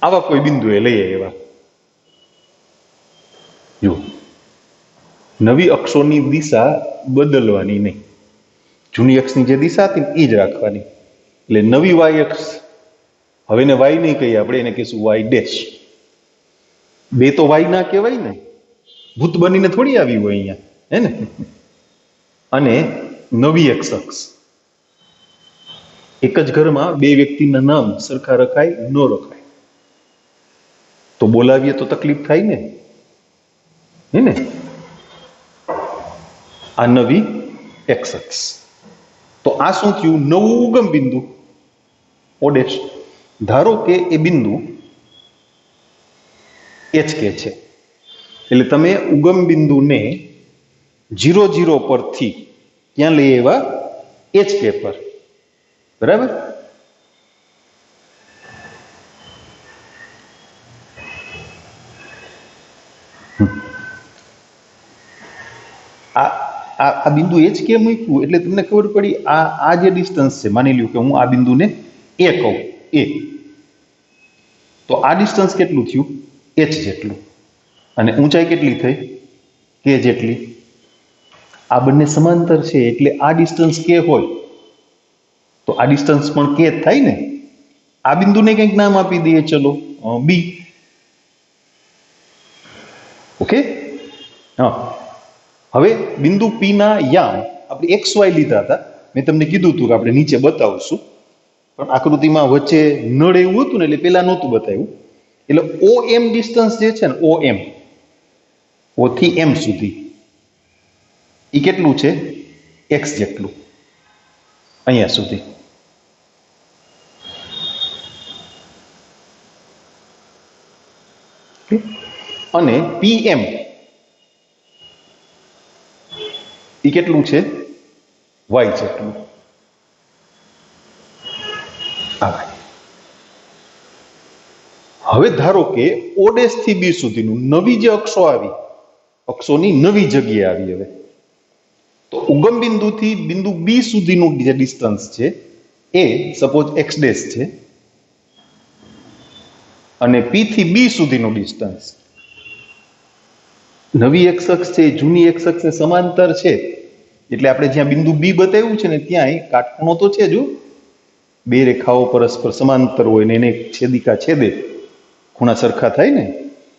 આવા કોઈ બિંદુએ લઈએ. એવા જો નવી અક્ષોની દિશા બદલવાની નહીં, જૂની અક્ષની જે દિશા હતી ને એ જ રાખવાની. એટલે નવી y અક્ષ, હવે એને y નહીં કહીએ આપણે, એને કહીશું y ડેશ. બે તો y ના કહેવાય ને, ભૂત બનીને થોડી આવી હોય અહીંયા, હે ને? અને નવી x અક્ષ. એક જ ઘરમાં બે વ્યક્તિના નામ સરખા રખાય ન રખાય તો બોલાવીએ તો તકલીફ થાય ને, હે ને? આ નવી x અક્ષ. તો આ શું થયું? નવું ઉગમ બિંદુ o ડેશ. ધારો કે એ બિંદુ HK છે, એટલે તમે ઉગમ બિંદુને 0, 0 પરથી ક્યાં લઈ આવ્યા? HK પર, બરાબર? આ બિંદુ HK મૂક્યું એટલે તમને ખબર પડી આ જે ડિસ્ટન્સ છે, માની લ્યો કે હું આ બિંદુને A કહું, A, તો આ ડિસ્ટન્સ કેટલું થયું? h જેટલું. અને ઊંચાઈ કેટલી થઈ? k જેટલી. આ બંને સમાંતર છે એટલે આ ડિસ્ટન્સ k હોય તો આ ડિસ્ટન્સ પણ k થાય ને. આ બિંદુને કંઈક નામ આપી દઈએ, ચલો b. ઓકે, હા. હવે બિંદુ p ના યામ આપણે xy લીધા હતા. મેં તમને કીધું હતું કે આપણે નીચે બતાવશું, પણ આકૃતિમાં વચ્ચે નળ એવું હતું ને એટલે પેલા નહોતું બતાવ્યું. એટલે OM ડિસ્ટન્સ જે છે ને, OM, O થી M સુધી, એ કેટલું છે? x જેટલું અહીંયા સુધી. અને PM એ કેટલું છે? y જેટલું. હવે ધારો કે O' થી B સુધીનું નવી જે અક્ષો આવી, અક્ષોની નવી જગ્યાએ આવી. હવે તો ઉગમ બિંદુથી બિંદુ B સુધીનું જે ડિસ્ટન્સ છે એ સપોઝ x' છે, અને P થી B સુધીનું ડિસ્ટન્સ, નવી x અક્ષ છે જૂની x અક્ષને સમાંતર છે, એટલે આપણે જ્યાં બિંદુ B બતાવ્યું છે ને ત્યાં કાટખૂણો તો છે જ, બે રેખાઓ પરસ્પર સમાંતર હોય ને એને છેદિકા છેદે, ખૂણા સરખા થાય ને,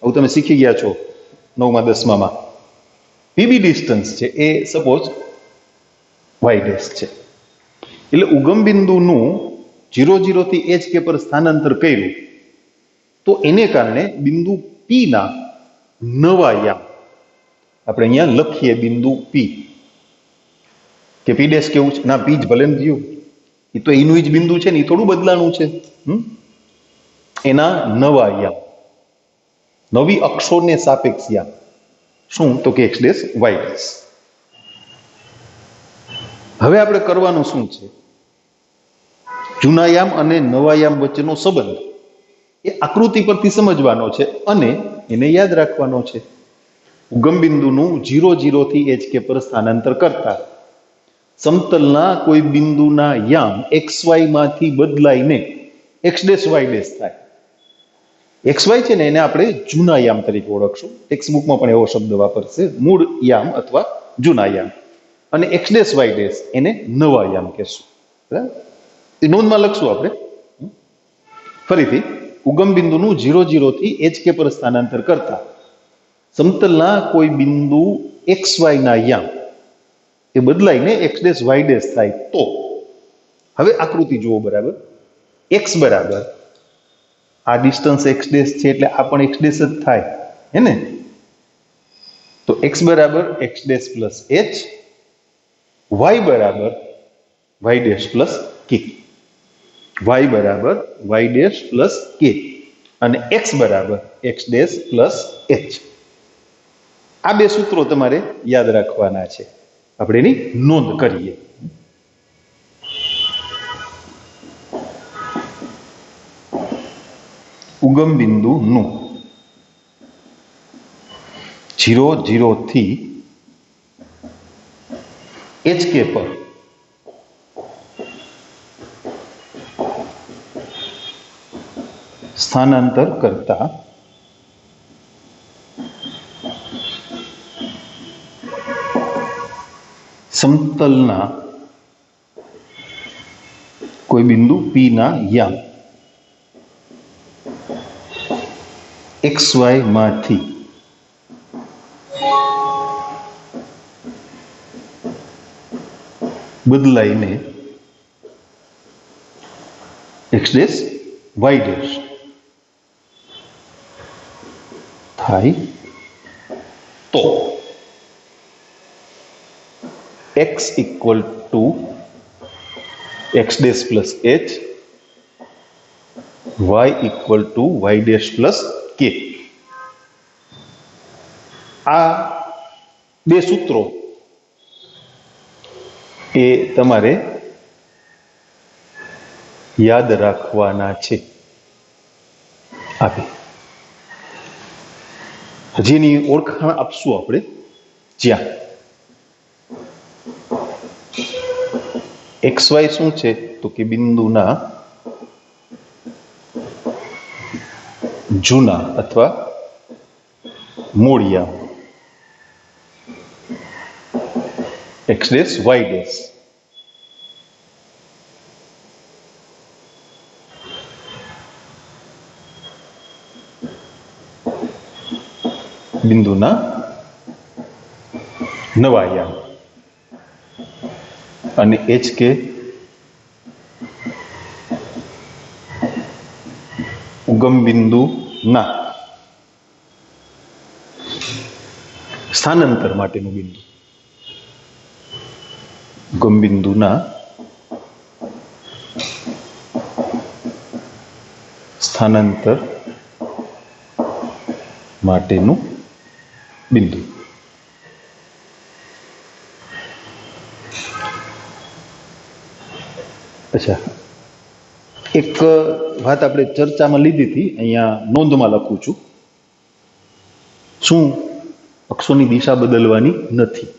આવું તમે શીખી ગયા છો 9મા 10મામાં. PB ડિસ્ટન્સ છે એ સપોઝ y' છે. એટલે ઉગમ બિંદુનું 0,0 થી HK પર સ્થાનાંતર કર્યું તો એને કારણે બિંદુ P ના નવા યામ આપણે અહીંયા લખીએ, બિંદુ P કે P' કેવું છે ના, P જ ભલે ને થયું, એ તો એનું જ બિંદુ છે ને, એ થોડું બદલાનું છે. એના નવા યામ, નવી અક્ષોને સાપેક્ષ યામ શું? તો કે x', y'. હવે આપણે કરવાનું શું છે? જૂના યામ અને નવા યામ વચ્ચેનો સંબંધ એ આકૃતિ પરથી સમજવાનો છે અને એને યાદ રાખવાનો છે. ઉગમ બિંદુનું 0,0 થી HK પર સ્થાનાંતર કરતા સમતલના કોઈ બિંદુના યામ XY માંથી બદલાઈને x', y' થાય. XY છે ને એને આપણે જૂના યામ તરીકે ઓળખશું, ટેક્સ્ટબુકમાં પણ એવો શબ્દ વાપરશે, મૂળ યામ અથવા જૂના યામ, અને x', y' એને નવા યામ કહેશું. બરાબર? એ નોંધમાં લખશું આપણે. ફરીથી, ઉગમ બિંદુનું 0,0 થી HK પર સ્થાનાંતર કરતા સમતલના કોઈ બિંદુ XY ના યામ એ બદલાઈને x', y' થાય તો હવે આકૃતિ જુઓ બરાબર. x બરાબર આ ડિસ્ટન્સ x' છે એટલે આ પણ x' જ થાય હે ને? તો x બરાબર x' પ્લસ h, y બરાબર y' પ્લસ k, y બરાબર y' પ્લસ k, અને x બરાબર x' પ્લસ h. આ બે સૂત્રો તમારે યાદ રાખવાના છે. આપણે એની નોંધ કરીએ. ઉગમ બિંદુનું 0,0 થી HK પર સ્થાનાંતર કરતા સમતલના કોઈ બિંદુ P ના યામ XY માંથી બદલાઈને x', y' થાય તો x equal to x' plus h, y equal to y' plus k. આ બે સૂત્રો એ તમારે યાદ રાખવાના છે. હજીની ઓળખાણ આપશું આપણે, જ્યાં XY શું છે તો કે બિંદુના જૂના અથવા મૂળ યામ x', y'. બિંદુના નવા યામ અને HK ઉગમ બિંદુના સ્થાનાંતર માટેનું બિંદુ. ઉગમ બિંદુના સ્થાનાંતર માટેનું બિંદુ. અચ્છા, એક વાત આપણે ચર્ચામાં લીધી હતી, અહીંયા નોંધમાં લખું છું. શું અક્ષોની દિશા બદલવાની નથી?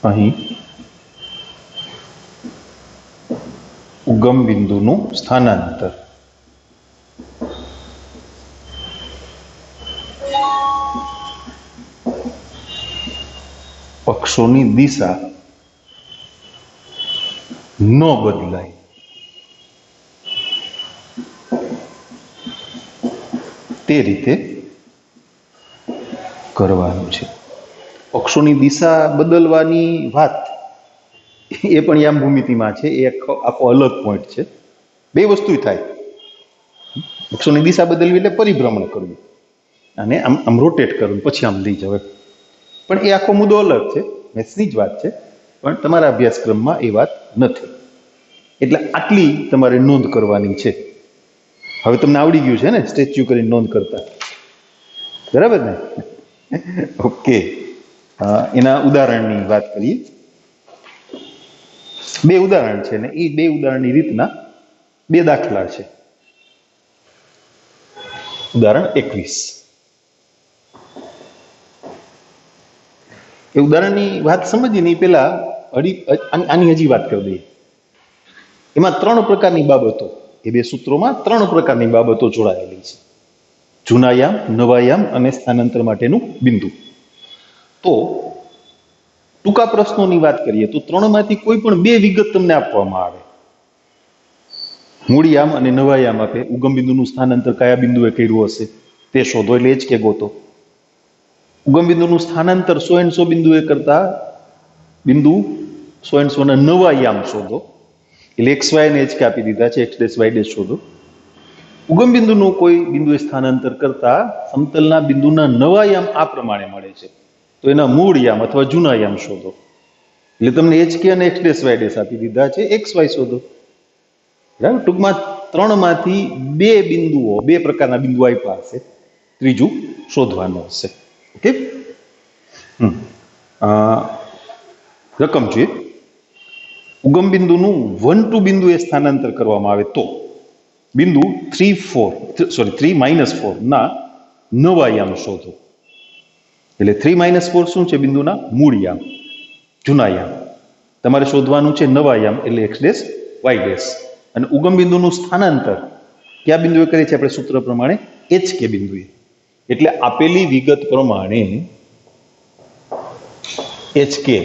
અહીં ઉગમ બિંદુનું સ્થાનાંતર અક્ષોની દિશા ન બદલાય તે રીતે કરવાનું છે. અક્ષોની દિશા બદલવાની વાત એ પણ યામ ભૂમિતિમાં છે, એ આખો અલગ પોઈન્ટ છે. બે વસ્તુ થાય, અક્ષોની દિશા બદલવી એટલે પરિભ્રમણ કરવું અને આમ રોટેટ કરવું, પછી આમ લઈ જવાય. પણ એ આખો મુદ્દો અલગ છે, મેથ્સની જ વાત છે, પણ તમારા અભ્યાસક્રમમાં એ વાત નથી. એટલે આટલી તમારે નોંધ કરવાની છે. હવે તમને આવડી ગયું છે ને સ્ટેચ્યુ કરીને નોંધ કરતા, બરાબર ને? ઓકે, એના ઉદાહરણની વાત કરીએ. બે ઉદાહરણ છે ને એ બે ઉદાહરણની રીતના બે દાખલા છે. ઉદાહરણ 21. એ ઉદાહરણની વાત સમજીને પેલા આની હજી વાત કરી દઈએ. એમાં ત્રણ પ્રકારની બાબતો, એ બે સૂત્રોમાં ત્રણ પ્રકારની બાબતો જોડાયેલી છે: જૂના યામ, નવા યામ અને સ્થાનાંતર માટેનું બિંદુ. તો ટૂંકા પ્રશ્નોની વાત કરીએ તો ત્રણમાંથી કોઈ પણ બે વિગત તમને આપવામાં આવે, મૂળ યામ અને નવા યામ આપે, ઉગમ બિંદુનું સ્થાનાંતર કયા બિંદુએ કર્યું હશે તે શોધો, એટલે જ કે ગોતો. ઉગમ બિંદુનું સ્થાનાંતર 100 બિંદુએ કરતા બિંદુ 100 ના નવા યામ શોધો, એટલે એક્સ વાય ને જ કે આપી દીધા છે, એક્સ ડેશ વાય ડેશ શોધો. ઉગમ બિંદુનું કોઈ બિંદુએ સ્થાનાંતર કરતા સમતલના બિંદુના નવા યામ આ પ્રમાણે મળે છે, તો એના મૂળ યામ અથવા જૂના યામ શોધો. એટલે તમને એચ કે અને એક્સ ડેશ વાય ડેશ આપી દીધા છે, એક્સ વાય શોધો. બરાબર? ટૂંકમાં ત્રણમાંથી બે બિંદુઓ, બે પ્રકારના બિંદુ આપ્યા હશે, ત્રીજું શોધવાનું હશે. ઓકે, રકમ જોઈએ. ઉગમ બિંદુનું 1, 2 બિંદુએ સ્થાનાંતર કરવામાં આવે તો બિંદુ 3, 4 ના નવા યામ શોધો. એટલે 3, 4 શું છે? બિંદુના મૂળ યામ, જૂના યામ. તમારે શોધવાનું છે નવા યામ, એટલે એક્સ ડેશ વાય ડેશ. અને ઉગમ બિંદુનું સ્થાનાંતર કયા બિંદુએ કરે છે? આપણે સૂત્ર પ્રમાણે એચ કે બિંદુએ. એટલે આપેલી વિગત પ્રમાણે એચ કે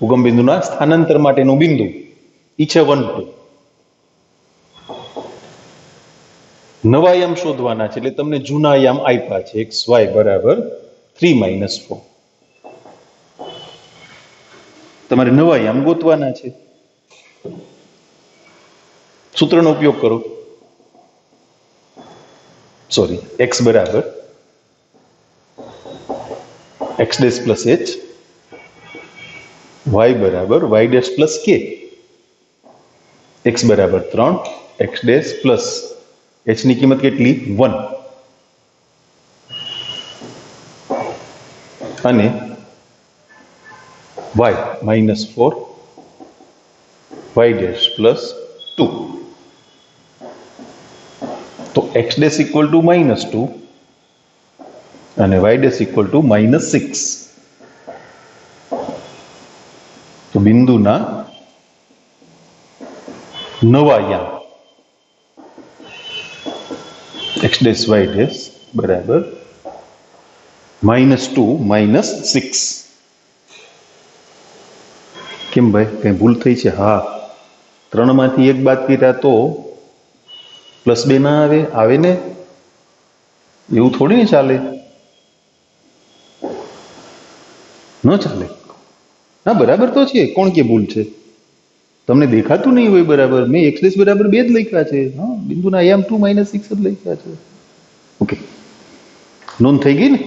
ઉગમ બિંદુના સ્થાનાંતર માટેનું બિંદુ ઈ છે 1, 2. નવા યામ શોધવાના છે, એટલે તમને જૂના યામ આપ્યા છે, એક્સ વાય બરાબર 3, 4. તમારે નવા યામ ગોતવાના છે. સૂત્રનો ઉપયોગ કરો. સોરી, એક્સ બરાબર x dash plus h, y બરાબર y dash plus k. X બરાબર 3, એક્સ ડેશ પ્લસ એચ ની કિંમત કેટલી? 1. અને વાય -4, વાય ડેશ પ્લસ 2. તો એક્સ ડેશ ઇક્વલ ટુ -2 અને વાય ડેશ ઇક્વલ ટુ -6. તો બિંદુના નવા યામ એક્સ ડેશ વાય ડેશ બરાબર -2, -6. કેમ ભાઈ, કઈ ભૂલ થઈ છે? હા, 3માંથી એક બાદ કર્યા તો +2 ના આવે? આવે ને? એવું થોડી ને ચાલે, ન ચાલે. ના, બરાબર તો છે. કોણ કે ભૂલ છે? તમને દેખાતું નહીં હોય બરાબર. મેં એક્સ ડેશ બરાબર 2 જ લખ્યા છે. હા, બિંદુના યામ 2, -6 જ લખ્યા છે. ઓકે, નોંધ થઈ ગઈ ને?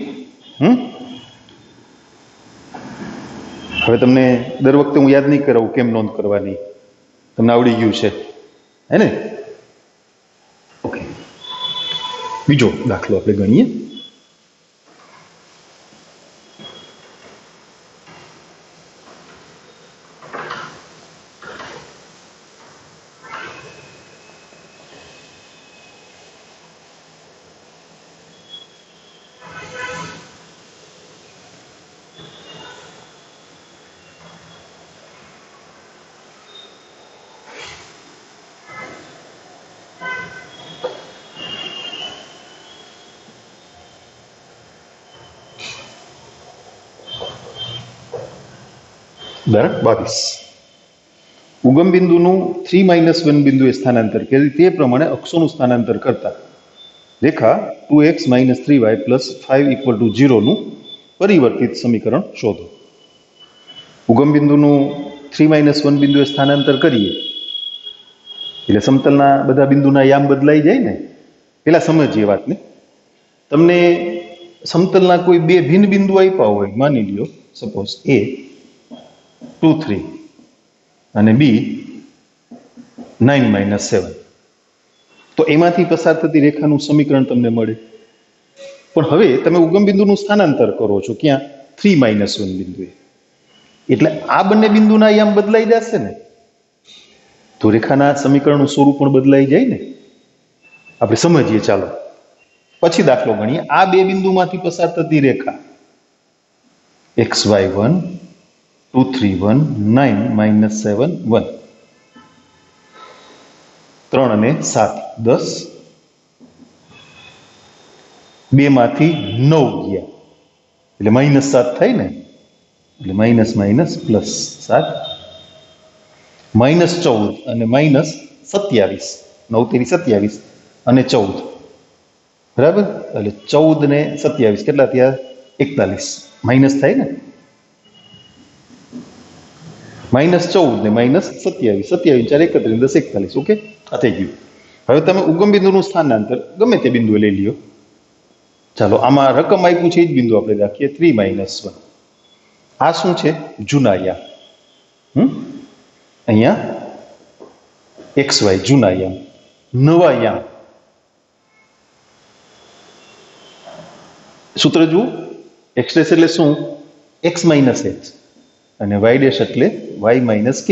હવે તમને દર વખતે હું યાદ નહીં કરાવું કેમ નોંધ કરવાની, તમને આવડી ગયું છે, હે ને? ઓકે, બીજો દાખલો આપણે ગણીએ. ઉદાહરણ 22. ઉગમ બિંદુનું 3 - 1 બિંદુએ સ્થાનાંતર કરી તે પ્રમાણે અક્ષોનું સ્થાનાંતર કરતા રેખા 2x - 3y + 5 = 0 નું પરિવર્તિત સમીકરણ શોધો. ઉગમ બિંદુનું 3 - 1 બિંદુએ સ્થાનાંતર કરીએ એટલે સમતલના બધા બિંદુના યામ બદલાઈ જાય ને. પેલા સમજીએ વાતને. તમને સમતલના કોઈ બે ભિન્ન બિંદુ આપ્યા હોય, માની લ્યો સપોઝ A 2 3 અને B 9 - 7, તો એમાંથી પસાર થતી રેખાનું સમીકરણ તમને મળે. પણ હવે તમે ઉગમ બિંદુનું સ્થાનાંતર કરો છો ક્યાં? 3 - 1 બિંદુએ. એટલે આ બંને બિંદુના યામ બદલાઈ જશે ને, તો રેખાના સમીકરણનું સ્વરૂપ પણ બદલાઈ જાય ને. આપણે સમજીએ, ચાલો પછી દાખલો ગણીએ. આ બે બિંદુમાંથી પસાર થતી રેખા xy1 2 3 1 9 - 7 1, 3 અને 7 10, 2 માંથી 9 ગયા એટલે -7 થાય ને, એટલે -+7 -14 અને -27, 9 × 27 અને 14, બરાબર? એટલે 14 ને 27 કેટલા થયા? 41. માઇનસ થાય ને, -14 ને -27, 27 4 31 10 41. ઓકે, આ થઈ ગયું. હવે તમે ઉગમ બિંદુનું સ્થાનાંતર ગમે તે બિંદુએ લઈ લ્યો. ચાલો આમાં રકમ આપ્યું છે એ જ બિંદુ આપણે રાખીએ, 3 - 1. આ શું છે? જૂના યામ. અહીંયા XY જૂના યામ, નવા યામ. સૂત્ર જુઓ. x' એટલે શું? x - h અને y' એટલે y - k.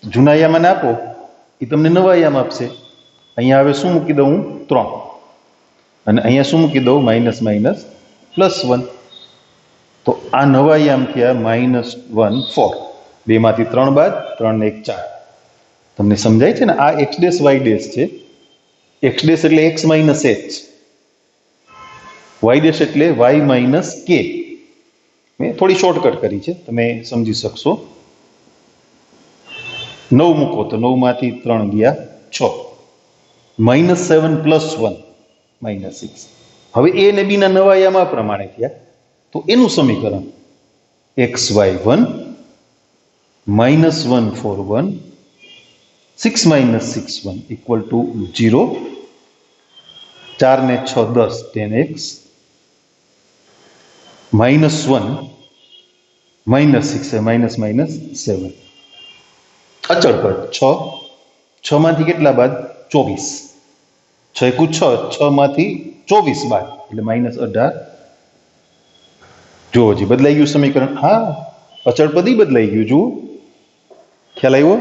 જૂના યામ આપો એ તમને નવા યામ આપશે. અહીંયા હવે શું મૂકી દઉં? 3. અને અહીંયા શું મૂકી દઉં? -+1. તો આ નવા યામ થયા -1 4. 2 માંથી 3 બાદ, 3 ને 1 4. તમને સમજાય છે ને? આ x' y' છે. x' એટલે x - h, y' એટલે y - k. મેં થોડી શોર્ટકટ કરી છે, તમે સમજી શકશો. 9 મૂકો તો 9 માંથી 3 ગયા 6. -7 + 1 -6. હવે a અને b ના નવા યામ આ પ્રમાણે થયા. તો એનું સમીકરણ xy1 -141 6 - 6 1 = 0. 4 ને 6 10 10x -1 -6 -7. અચળ પદ 6. 6 માંથી કેટલા બાદ? 24. 6 × 6, 6 માંથી 24 બાદ એટલે -18. જુઓ, હજી બદલાઈ ગયું સમીકરણ. હા, અચળ પદ બદલાઈ ગયું. જુઓ, ખ્યાલ આવ્યો?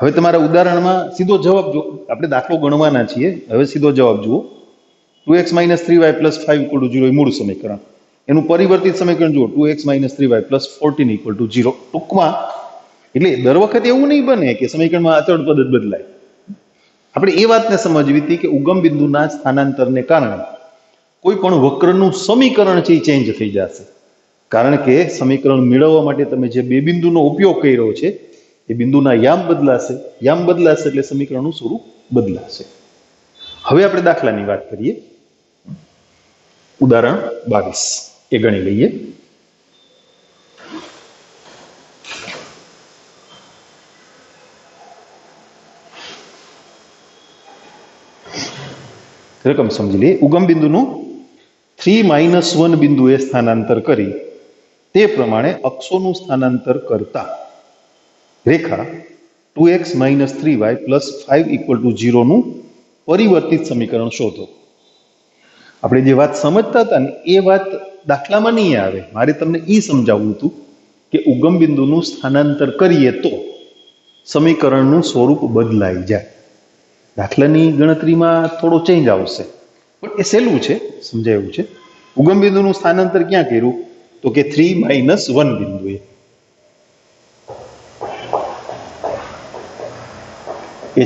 હવે તમારા ઉદાહરણમાં સીધો જવાબ જો, આપણે દાખલો ગણવાના છીએ. હવે સીધો જવાબ જુઓ. 2x - 3y + 5 = 0 એ મૂળ સમીકરણ. એનું પરિવર્તિત સમીકરણ જુઓ, 2x - 3y + 14 = 0. ટૂંકમાં એટલે દર વખતે એવું નહીં બને કે સમીકરણમાં અચળ પદ જ બદલાય. આપણે એ વાતને સમજવી હતી કે ઉગમ બિંદુના સ્થાનાંતરને કારણે કોઈ પણ વક્રનું સમીકરણ છે એ ચેન્જ થઈ જશે. કારણ કે સમીકરણ મેળવવા માટે તમે જે બે બિંદુનો ઉપયોગ કર્યો છે એ બિંદુના યામ બદલાશે. યામ બદલાશે એટલે સમીકરણનું સ્વરૂપ બદલાશે. હવે આપણે દાખલાની વાત કરીએ. ઉદાહરણ 22 એ ગણી લઈએ. રકમ સમજી લઈએ. ઉગમ બિંદુનું 3 - 1 બિંદુએ સ્થાનાંતર કરી તે પ્રમાણે અક્ષોનું સ્થાનાંતર કરતા રેખા 2x - 3y + 5 = 0 નું પરિવર્તિત સમીકરણ શોધો. આપણે જે વાત સમજતા હતા ને એ વાત દાખલામાં નહીં આવે. મારે તમને એ સમજાવવું હતું કે ઉગમ બિંદુનું સ્થાનાંતર કરીએ તો સમીકરણનું સ્વરૂપ બદલાઈ જાય. દાખલાની ગણતરીમાં થોડો ચેન્જ આવશે, પણ એ સહેલું છે, સમજાયું છે. ઉગમ બિંદુનું સ્થાનાંતર ક્યાં કર્યું? તો કે 3 - 1 બિંદુએ.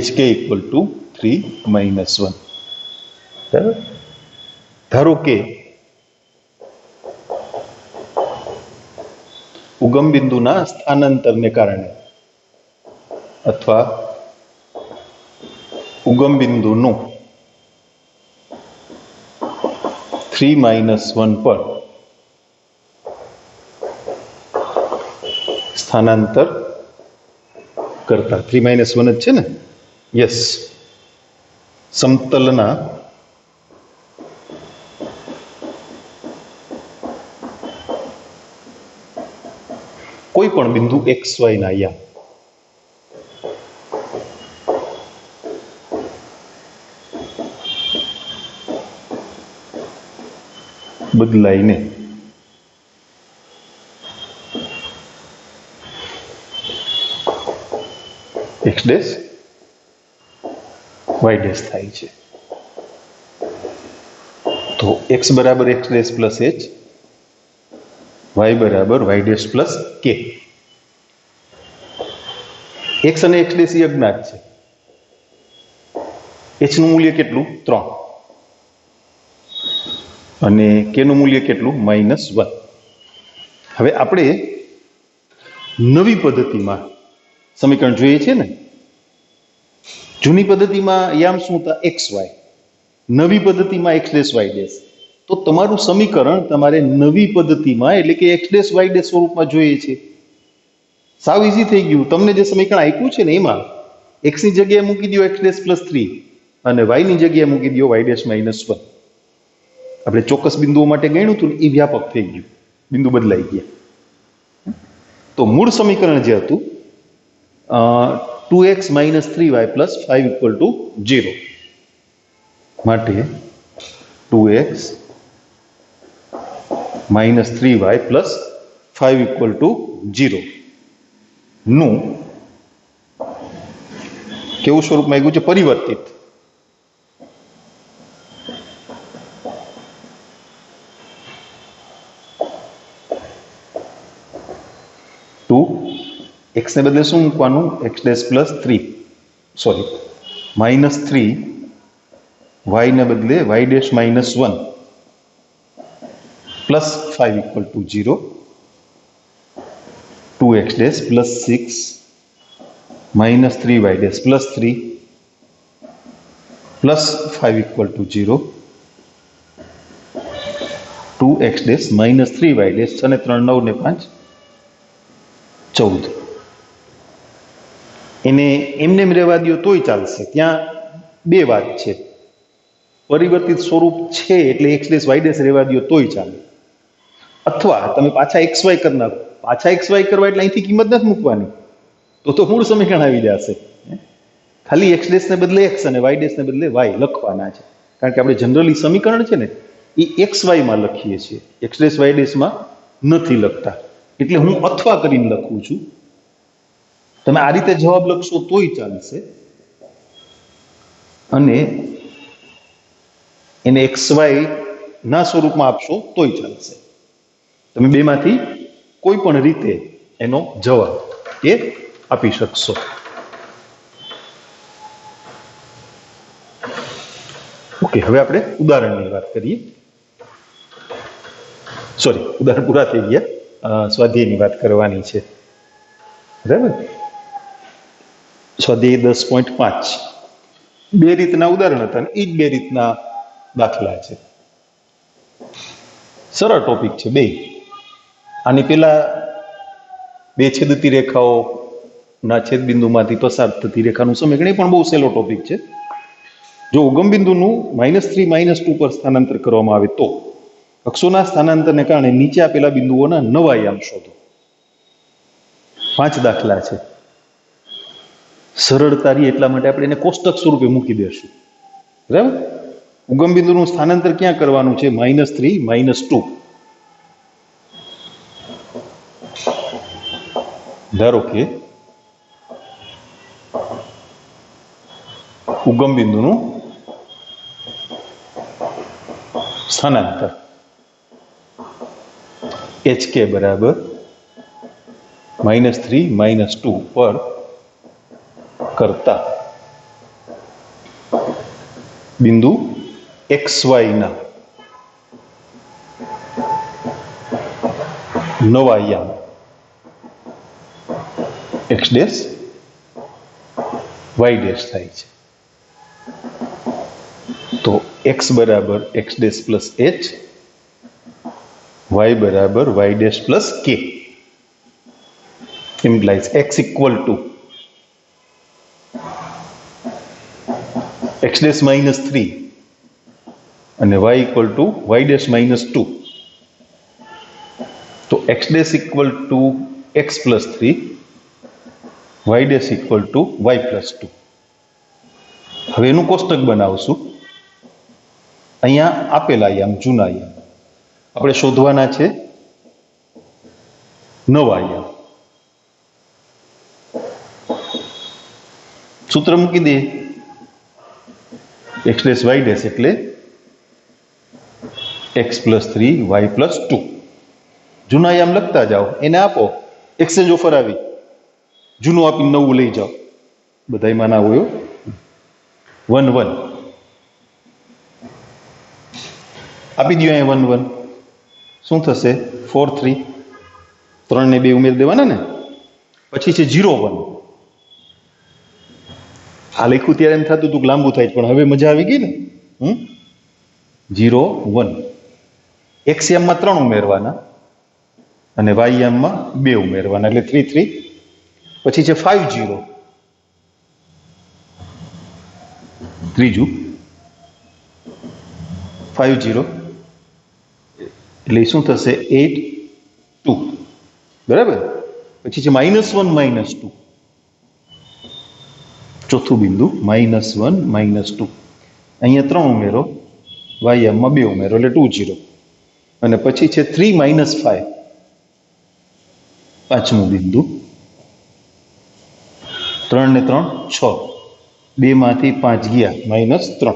HK = 3 - 1. બરાબર. ધારો કે ઉગમ બિંદુના સ્થાનાંતરને કારણે અથવા ઉગમ બિંદુનું 3 - 1 પર સ્થાનાંતર કરતા 3 - 1 જ છે ને? યસ. સમતલના કોઈ પણ બિંદુ XY ના યામ બદલાઈને x ડેશ y ડેશ થાય છે. તો x બરાબર x dash plus h, y બરાબર y dash plus k. x અને x ડેશ એ અજ્ઞાત છે. h નું મૂલ્ય કેટલું? 3. અને k નું મૂલ્ય કેટલું? -1. હવે આપણે નવી પદ્ધતિમાં સમીકરણ જોઈએ છે ને. જૂની પદ્ધતિમાં યામ શું હતા? XY. નવી પદ્ધતિમાં x ડેશ y ડેશ. તો તમારું સમીકરણ તમારે નવી પદ્ધતિમાં એટલે કે x ડેશ y ડેશ સ્વરૂપમાં જોઈએ છે. સાવ ઈઝી થઈ ગયું. તમને જે સમીકરણ આપ્યું છે ને એમાં x ની જગ્યાએ મૂકી દો x ડેશ પ્લસ 3 અને y ની જગ્યાએ મૂકી દો y ડેશ -1. આપણે ચોક્કસ બિંદુઓ માટે ગણ્યું હતું એ વ્યાપક થઈ ગયું, બિંદુ બદલાઈ ગયા. તો મૂળ સમીકરણ જે હતું 2x - 3y + 5 = 0 માટે 2x - 3y + 5 = 0 નું કેવું સ્વરૂપ માંગ્યું છે? પરિવર્તિત. x ને બદલે શું મૂકવાનું? x dash plus 3, sorry -3, y ને બદલે y dash -1 plus 5 = 0, 2x dash plus 6 -3y dash plus 3 plus 5 = 0, 2x dash -3y dash 6 ને 3 9 ને 5 14. એને એમને રહેવા દો તોય ચાલશે. ત્યાં બે વાત છે. પરિવર્તિત સ્વરૂપ છે એટલે x ડેશ y ડેશ રહેવા દો તોય ચાલે, અથવા તમે પાછા xy કરી નાખો. પાછા xy કરવા એટલે અહીંથી કિંમત નથી મૂકવાની, તો મૂળ સમીકરણ આવી જશે. ખાલી x ડેશ ને બદલે x અને y ડેશ ને બદલે y લખવાના છે. કારણ કે આપણે જનરલી સમીકરણ છે ને એ xy માં લખીએ છીએ, x ડેશ y ડેશ માં નથી લખતા. એટલે હું અથવા કરીને લખું છું. તમે આ રીતે જવાબ લખશો તોય ચાલશે અને એને XY ના સ્વરૂપમાં આપશો તોય ચાલશે. તમે બેમાંથી કોઈ પણ રીતે એનો જવાબ એ આપી શકશો. ઓકે, હવે આપણે ઉદાહરણની વાત કરીએ. સોરી, ઉદાહરણ પૂરા થઈ ગયા. સ્વાધ્યાયની વાત કરવાની છે. બરાબર. સ્વાધ્યાય 10.5 બે રીતના ઉદાહરણ હતા અને એ જ બે રીતના દાખલા છે. સરળ ટોપિક છે બે. આની પેલા બે છેદતી રેખાઓ ના છેદબિંદુમાંથી પસાર થતી રેખાનું સમીકરણ એ પણ બહુ સહેલો ટોપિક છે. જો ઉગમ બિંદુનું -3 -2 પર સ્થાનાંતર કરવામાં આવે તો અક્ષોના સ્થાનાંતરને કારણે નીચે આપેલા બિંદુઓના નવા યામ શોધો. 5 દાખલા છે. સરળતા રહી એટલા માટે આપણે એને કોષ્ટક સ્વરૂપે મૂકી દેશું. બરાબર. ઉગમ બિંદુનું સ્થાનાંતર ક્યાં કરવાનું છે? -3 -2. ધારો કે ઉગમ બિંદુનું સ્થાનાંતર HK બરાબર -3 -2 પર કરતા બિંદુ XY ના નવા યામ X ડેશ Y ડેશ થાય છે. તો X બરાબર X dash plus H, Y બરાબર Y dash plus K implies X equal to X dash -3 અને Y equal to Y dash -2. તો X dash equal to X plus 3, Y dash equal to Y plus 2. હવે એનું કોષ્ટક બનાવશું. અહીંયા આપેલા યામ જૂના યામ આપણે શોધવાના છે નવા યામ. સૂત્ર મૂકી દે. X ડેશ Y ડેશ એટલે X plus 3 Y plus 2. જૂના યામ લખતા જાઓ, એને આપો, એક્સચેન્જ ઓફર આવી, જૂનું આપીને નવું લઈ જાઓ. બધાયમાં ના હોય. 1 1 આપી દો. અહીંયા 1 1 શું થશે? 4 3. 3 ને 2 ઉમેરી દેવાના ને. પછી છે 0 1. આ લખ્યું ત્યારે એમ થતું હતું કે લાંબુ થાય, પણ હવે મજા આવી ગઈ ને. 0 1. X યામમાં 3 ઉમેરવાના અને Y યામમાં 2 ઉમેરવાના, એટલે 3 3. પછી છે 5 0. ત્રીજું 5 0 એટલે શું થશે? 8 2. બરાબર. પછી છે -1 -2. ચોથું બિંદુ -1 -2. અહીંયા 3 ઉમેરો, Y યામમાં 2 ઉમેરો, એટલે 2 0. અને પછી છે 3 -5. પાંચમું બિંદુ 3 ને 3 6. 2 માંથી 5 ગયા, -3.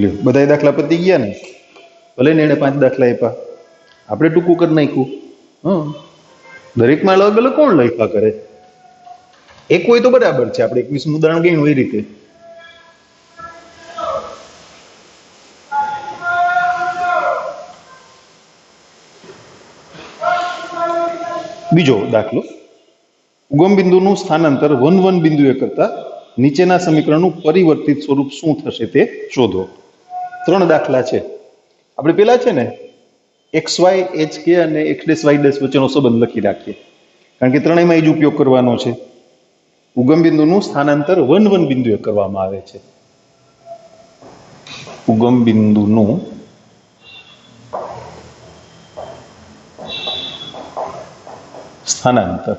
લ્યો, બધા દાખલા પતી ગયા ને. ભલે ને એને 5 દાખલા આપ્યા, આપણે ટૂંકું કરી નાખ્યું. દરેકમાં અલગ અલગ કોણ લખ્યા કરે? એક હોય તો બરાબર છે. આપણે 21 ઉદાહરણ ગયું એ રીતે. બીજો દાખલો. ઉગમ બિંદુનું સ્થાનાંતર 1 1 બિંદુએ કરતા નીચેના સમીકરણનું પરિવર્તિત સ્વરૂપ શું થશે તે શોધો. 3 દાખલા છે. આપણે પેલા છે ને XY HK અને X ડેશ Y ડેશ વચ્ચેનો સંબંધ લખી રાખીએ, કારણ કે ત્રણેયમાં જ ઉપયોગ કરવાનો છે. ઉગમ બિંદુનું સ્થાનાંતર 1 1 બિંદુએ કરવામાં આવે છે. ઉગમ બિંદુનું સ્થાનાંતર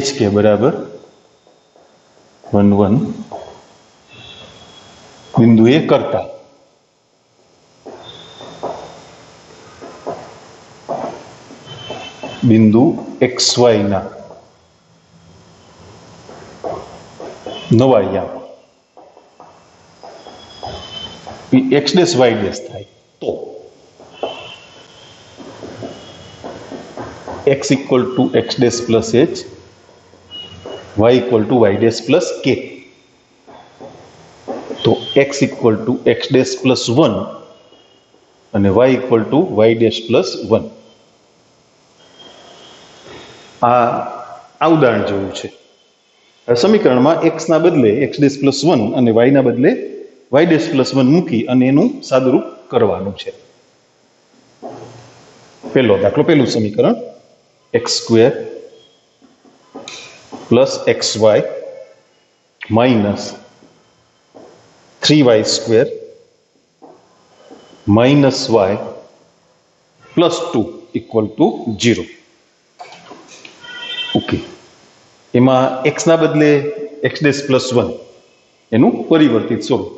HK બરાબર 1 1 બિંદુએ કરતા બિંદુ XY ના નવા યામ X ડેશ Y ડેશ થાય તો X equal to X dash plus H, Y equal to Y dash plus K. તો X equal to X dash plus 1 અને Y equal to Y dash plus 1. આ ઉદાહરણ જેવું છે. સમીકરણમાં x ના બદલે x ડેશ પ્લસ 1 અને y ના બદલે y ડેશ પ્લસ 1 મૂકી અને એનું સાદુરૂપ કરવાનું છે. પહેલો દાખલો, પહેલું સમીકરણ x² plus xy minus 3y² minus y plus 2 equal to 0. Okay. એમાં એક્સના બદલે એક્સ ડેશ પ્લસ 1 એનું પરિવર્તિત સ્વરૂપ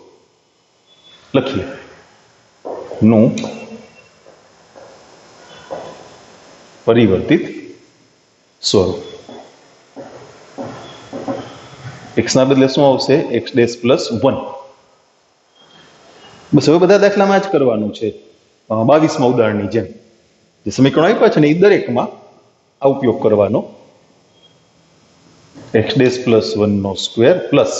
લખીએ. નું પરિવર્તિત સ્વરૂપ. એક્સના બદલે શું આવશે? X dash plus 1. બસ હવે બધા દાખલામાં જ કરવાનું છે. 22માં ઉદાહરણની જેમ જે સમીકરણો આપ્યા છે ને એ દરેકમાં આ ઉપયોગ કરવાનો. એક્સ ડેશ પ્લસ 1 નો સ્ક્વેર પ્લસ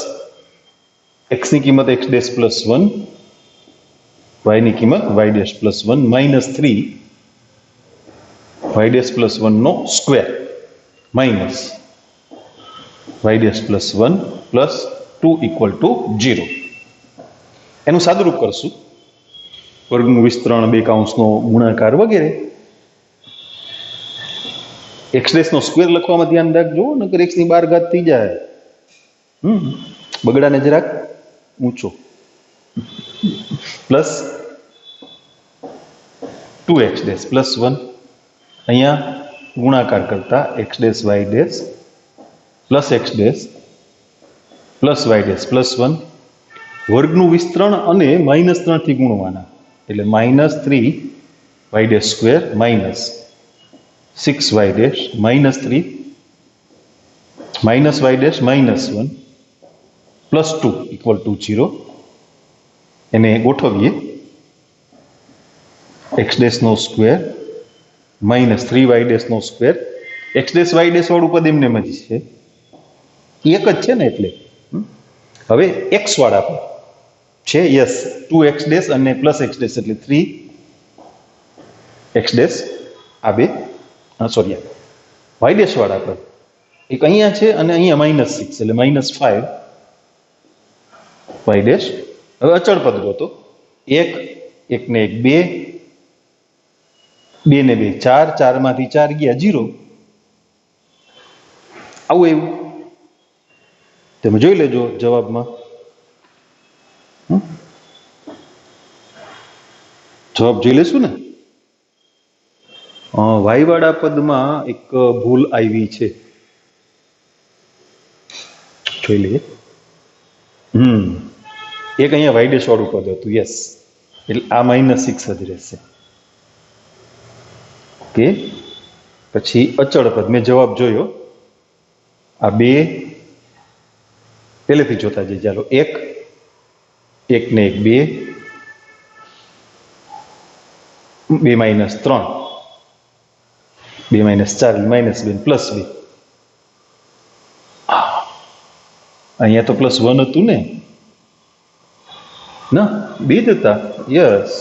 એક્સની કિંમત એક્સ ડેશ પ્લસ 1, વાયની કિંમત y dash plus 1 minus 3 y dash plus 1 નો square minus y dash plus 1 plus 2 equal to 0. એનું સાદુરૂપ કરશું. વર્ગનું વિસ્તરણ, બે કૌંસનો ગુણાકાર વગેરે. એક્સ ડેશ નો સ્ક્વેર લખવામાં ધ્યાન રાખજો, નકર એક્સ ની 12 ઘાત થઈ જાય. બગડાને જરાક ઊંચો. પ્લસ 2x ડેશ પ્લસ 1, અહીંયા ગુણાકાર કરતા x dash y dash plus x dash plus y dash plus 1, વર્ગનું વિસ્તરણ અને -3 થી ગુણવાના, એટલે -3 y dash square minus 6y dash minus 3 minus y dash minus 1 plus 2 equal to 0. એને ગોઠવીએ. એક્સ ડેશ નો સ્ક્વેર માઇનસ 3y ડેશ નો square. X dash y dash વાળું પદ એમને જ છે, એક જ છે ને, એટલે હવે એક્સ વાળા પદ છે. યસ, 2x ડેશ અને પ્લસ એક્સ ડેશ એટલે 3x ડેશ. આ બે સોરી વાય ડેશ વાળા પદ એક અહીંયા છે અને અહીંયા -6 એટલે -5 વાય ડેશ. હવે અચળ પદ ગોતો. 1 ને 1 2, 2 ને 2 4, 4 માંથી 4 ગયા 0. આવું એવું તમે જોઈ લેજો જવાબમાં. જવાબ જોઈ લેશું ને. વાય વાળા પદમાં એક ભૂલ આવી છે, જોઈ લઈએ. એક અહીંયા વાય ડેશ વાળું પદ હતું. યસ, એટલે આ -6 જ રહેશે. ઓકે, પછી અચળ પદ મેં જવાબ જોયો. આ બે પહેલેથી જોતા જઈએ. ચાલો, 1 ને 1 2, 2 - 3, 2 - 4 -2 પ્લસ 2. અહીંયા તો +1 હતું ને, ના 2 જ હતા. યસ,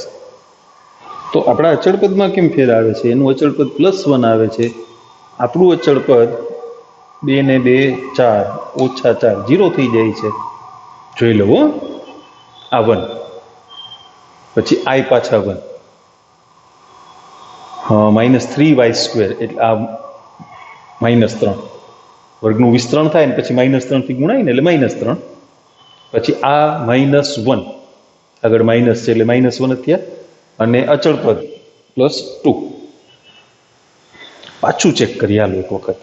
તો આપણા અચળ પદમાં કેમ ફેર આવે છે? એનું અચળ પદ +1 આવે છે, આપણું અચળ પદ 2 ને 2 4 ઓછા 4 0 થઈ જાય છે. જોઈ લો. આ 1 પછી I પાછા 1, -3y² એટલે આ -3 વર્ગનું વિસ્તરણ થાય ને પછી -3 થી ગુણાય ને એટલે -3. પછી આ -1 આગળ માઇનસ છે એટલે -1 થયા, અને અચળ પદ +2. પાછું ચેક કરીએ હાલો એક વખત.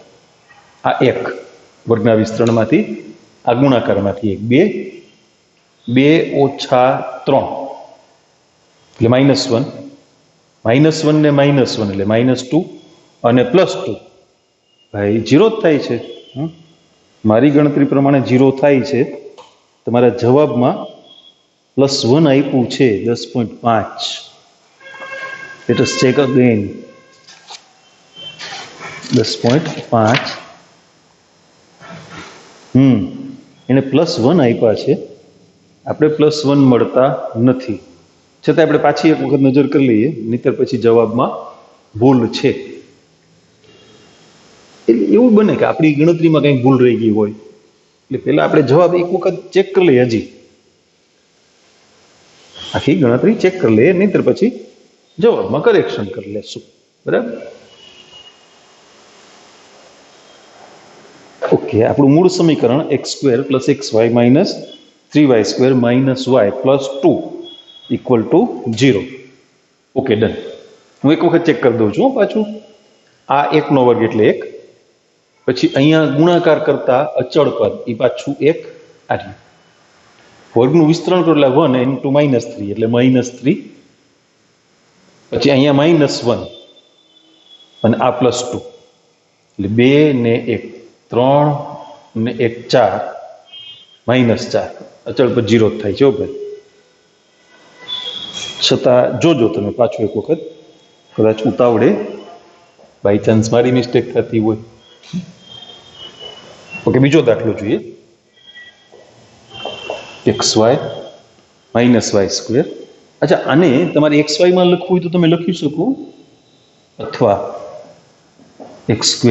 આ 1 વર્ગના વિસ્તરણમાંથી આ ગુણાકારમાંથી 1 2 ઓછા 3 એટલે -1, -1 ને -1 એટલે -2 અને +2. ભાઈ 0 જ થાય છે. મારી ગણતરી પ્રમાણે 0 થાય છે. તમારા જવાબમાં +1 આપ્યું છે 10.5. Let us check again. 10.5. એને +1 આપ્યા છે, આપણે +1 મળતા નથી. છતાં આપણે પાછી એક વખત નજર કરી લઈએ, નહીતર પછી જવાબમાં ભૂલ છે. એટલે એવું બને કે આપણી ગણતરીમાં કંઈક ભૂલ રહી ગઈ હોય, એટલે પહેલા આપણે જવાબ એક વખત ચેક કરી લઈએ. હજી આખી ગણતરી ચેક કરી લઈએ, નહીતર પછી જવાબમાં કરેક્શન કરી લેશું. બરાબર? ઓકે, આપણું મૂળ સમીકરણ x² + xy - 3y² - y + 2 = 0. Okay, done. હું એક વખત ચેક કરી દઉં છું પાછું. આ 1 નો વર્ગ એટલે 1, પછી અહીંયા ગુણાકાર કરતા અચળ પદ એ પાછું એક આર્યું. વર્ગનું વિસ્તરણ કરો એટલે 1 ઇન્ટુ -3 એટલે -3. પછી અહીંયા -1 અને આ +2 એટલે 2 ને 1 3 ને 1 4 -4 અચળ પદ 0 થાય છે ભાઈ. છતાં જોજો તમે પાછું એક વખત, કદાચ ઉતાવળે બાય ચાન્સ મારી મિસ્ટેક થતી હોય. ઓકે, બીજો દાખલો જોઈએ. xy -y². અચ્છા, આને તમારે xy માં લખવું હોય તો તમે લખી શકો, અથવા x²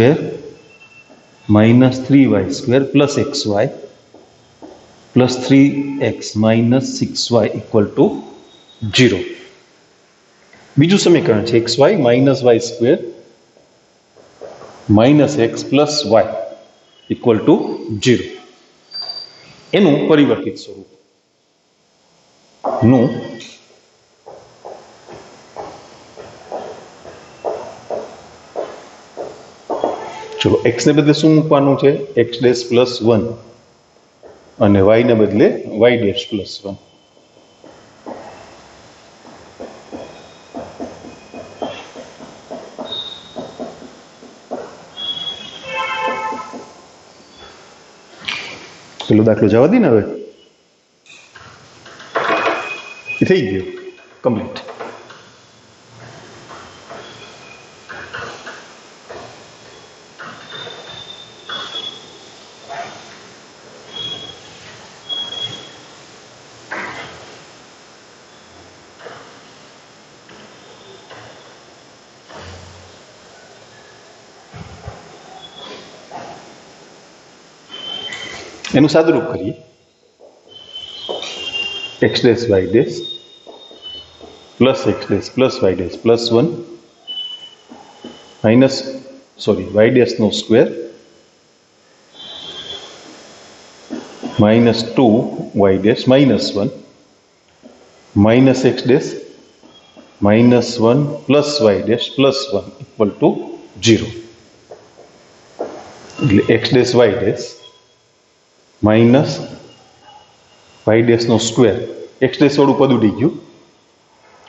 -3y² plus xy plus 3x -6y = 0. બીજું સમીકરણ છે xy -y² -x plus y = 0. એનું પરિવર્તિત સ્વરૂપ નું ચલો, x ને બદલે શું મૂકવાનું છે? x' + 1 અને y ને બદલે y' + 1. પેલો દાખલો જવા દે ને, હવે એ થઈ ગયો કમ્પ્લીટ. એનું સાદુરૂપ કરીએ. x' y' plus x' plus y' plus 1 minus y' નો square -2y' -1 minus x' -1 plus y' plus 1 = 0. એટલે x' y' માઇનસ y' નો સ્ક્વેર. x' વાળું પદ ઉડી ગયું.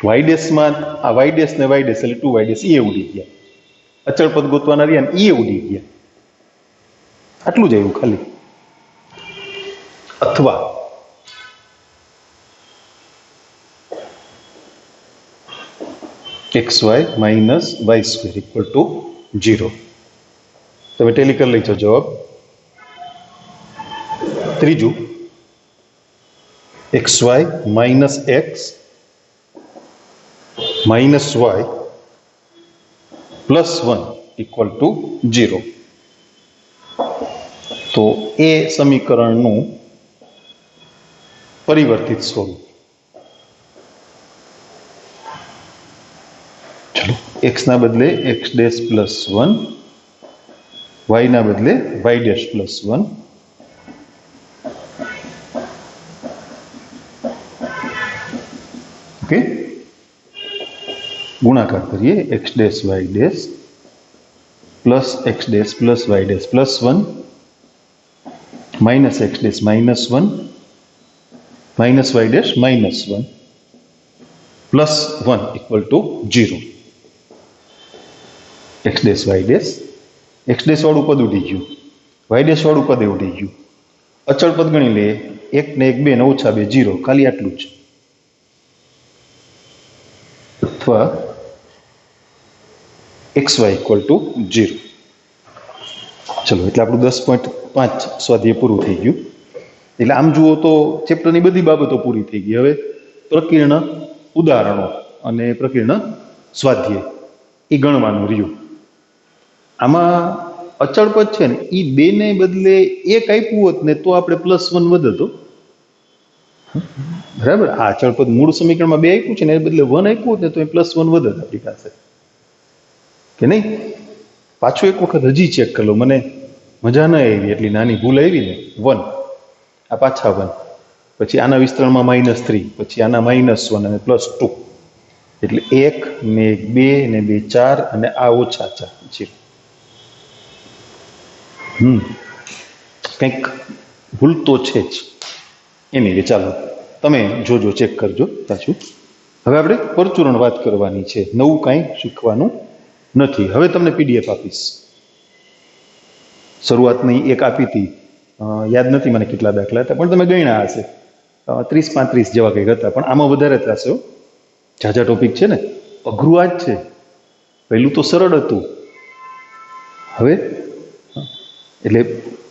y' માં આ y' ને y' એટલે 2y' એ ઉડી ગયા. અચળ પદ ગોતવાના રહ્યા ને એ ઉડી ગયા. આટલું જ આવ્યું ખાલી. અથવા xy -y² = 0. તમે ટેલી કરી લઈ જવાબ. ત્રીજું xy -x -y પ્લસ 1 = 0. તો એ સમીકરણનું પરિવર્તિત સ્વરૂપ. ચલો, x ના બદલે x' + 1, y ના બદલે y' + 1. ઓકે, ગુણાકાર કરીએ. x' y' plus x' plus y' plus 1 minus x' -1 minus y' -1 plus 1 = 0. x' y' x' વાળું પદ ઉડી ગયું, y' વાળું પદ ઉડી ગયું. અચળ પદ ગણી લઈએ. 1 ને 1 2 ને ઓછા 2 0. ખાલી આટલું જ. અથવા xy = 0. ચલો, એટલે આપણું 10.5 સ્વાધ્યાય પૂરું થઈ ગયું. એટલે આમ જુઓ તો ચેપ્ટરની બધી બાબતો પૂરી થઈ ગઈ. હવે પ્રકીર્ણ ઉદાહરણો અને પ્રકીર્ણ સ્વાધ્યાય એ ગણવાનું રહ્યું. આમાં અચળ પદ છે ને, એ 2 ને બદલે 1 આપ્યું હોત ને તો આપણે +1 વધતો. બરાબર, આ અચળ પદ મૂળ સમીકરણમાં 2 આપ્યું છે ને, એ બદલે 1 આપ્યું હોત ને તો એ +1 વધત આપણી પાસે, કે નહીં? પાછું એક વખત હજી ચેક કરી લો. મને મજા ન આવી, એટલી નાની ભૂલ આવી ને. 1 આ પાછા 1, પછી આના વિસ્તરણમાં -3, પછી આના -1 અને +2, એટલે 1 ને 1 2 ને 2 4 અને આ -4 0. કંઈક ભૂલ તો છે જ. એની ચાલો તમે જોજો, ચેક કરજો પાછું. હવે આપણે પરચુરણ વાત કરવાની છે, નવું કાંઈ શીખવાનું નથી. હવે તમને પીડીએફ આપીશ. શરૂઆતની એક આપી હતી, યાદ નથી મને કેટલા દાખલા હતા, પણ તમે ગણ્યા હશે, 30-35 જેવા કંઈક હતા, પણ આમાં વધારે થશે. ઝાઝા ટોપિક છે ને, અઘરું આ જ છે. પહેલું તો સરળ હતું. હવે એટલે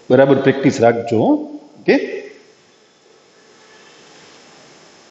બરાબર પ્રેક્ટિસ રાખજો. ઓકે.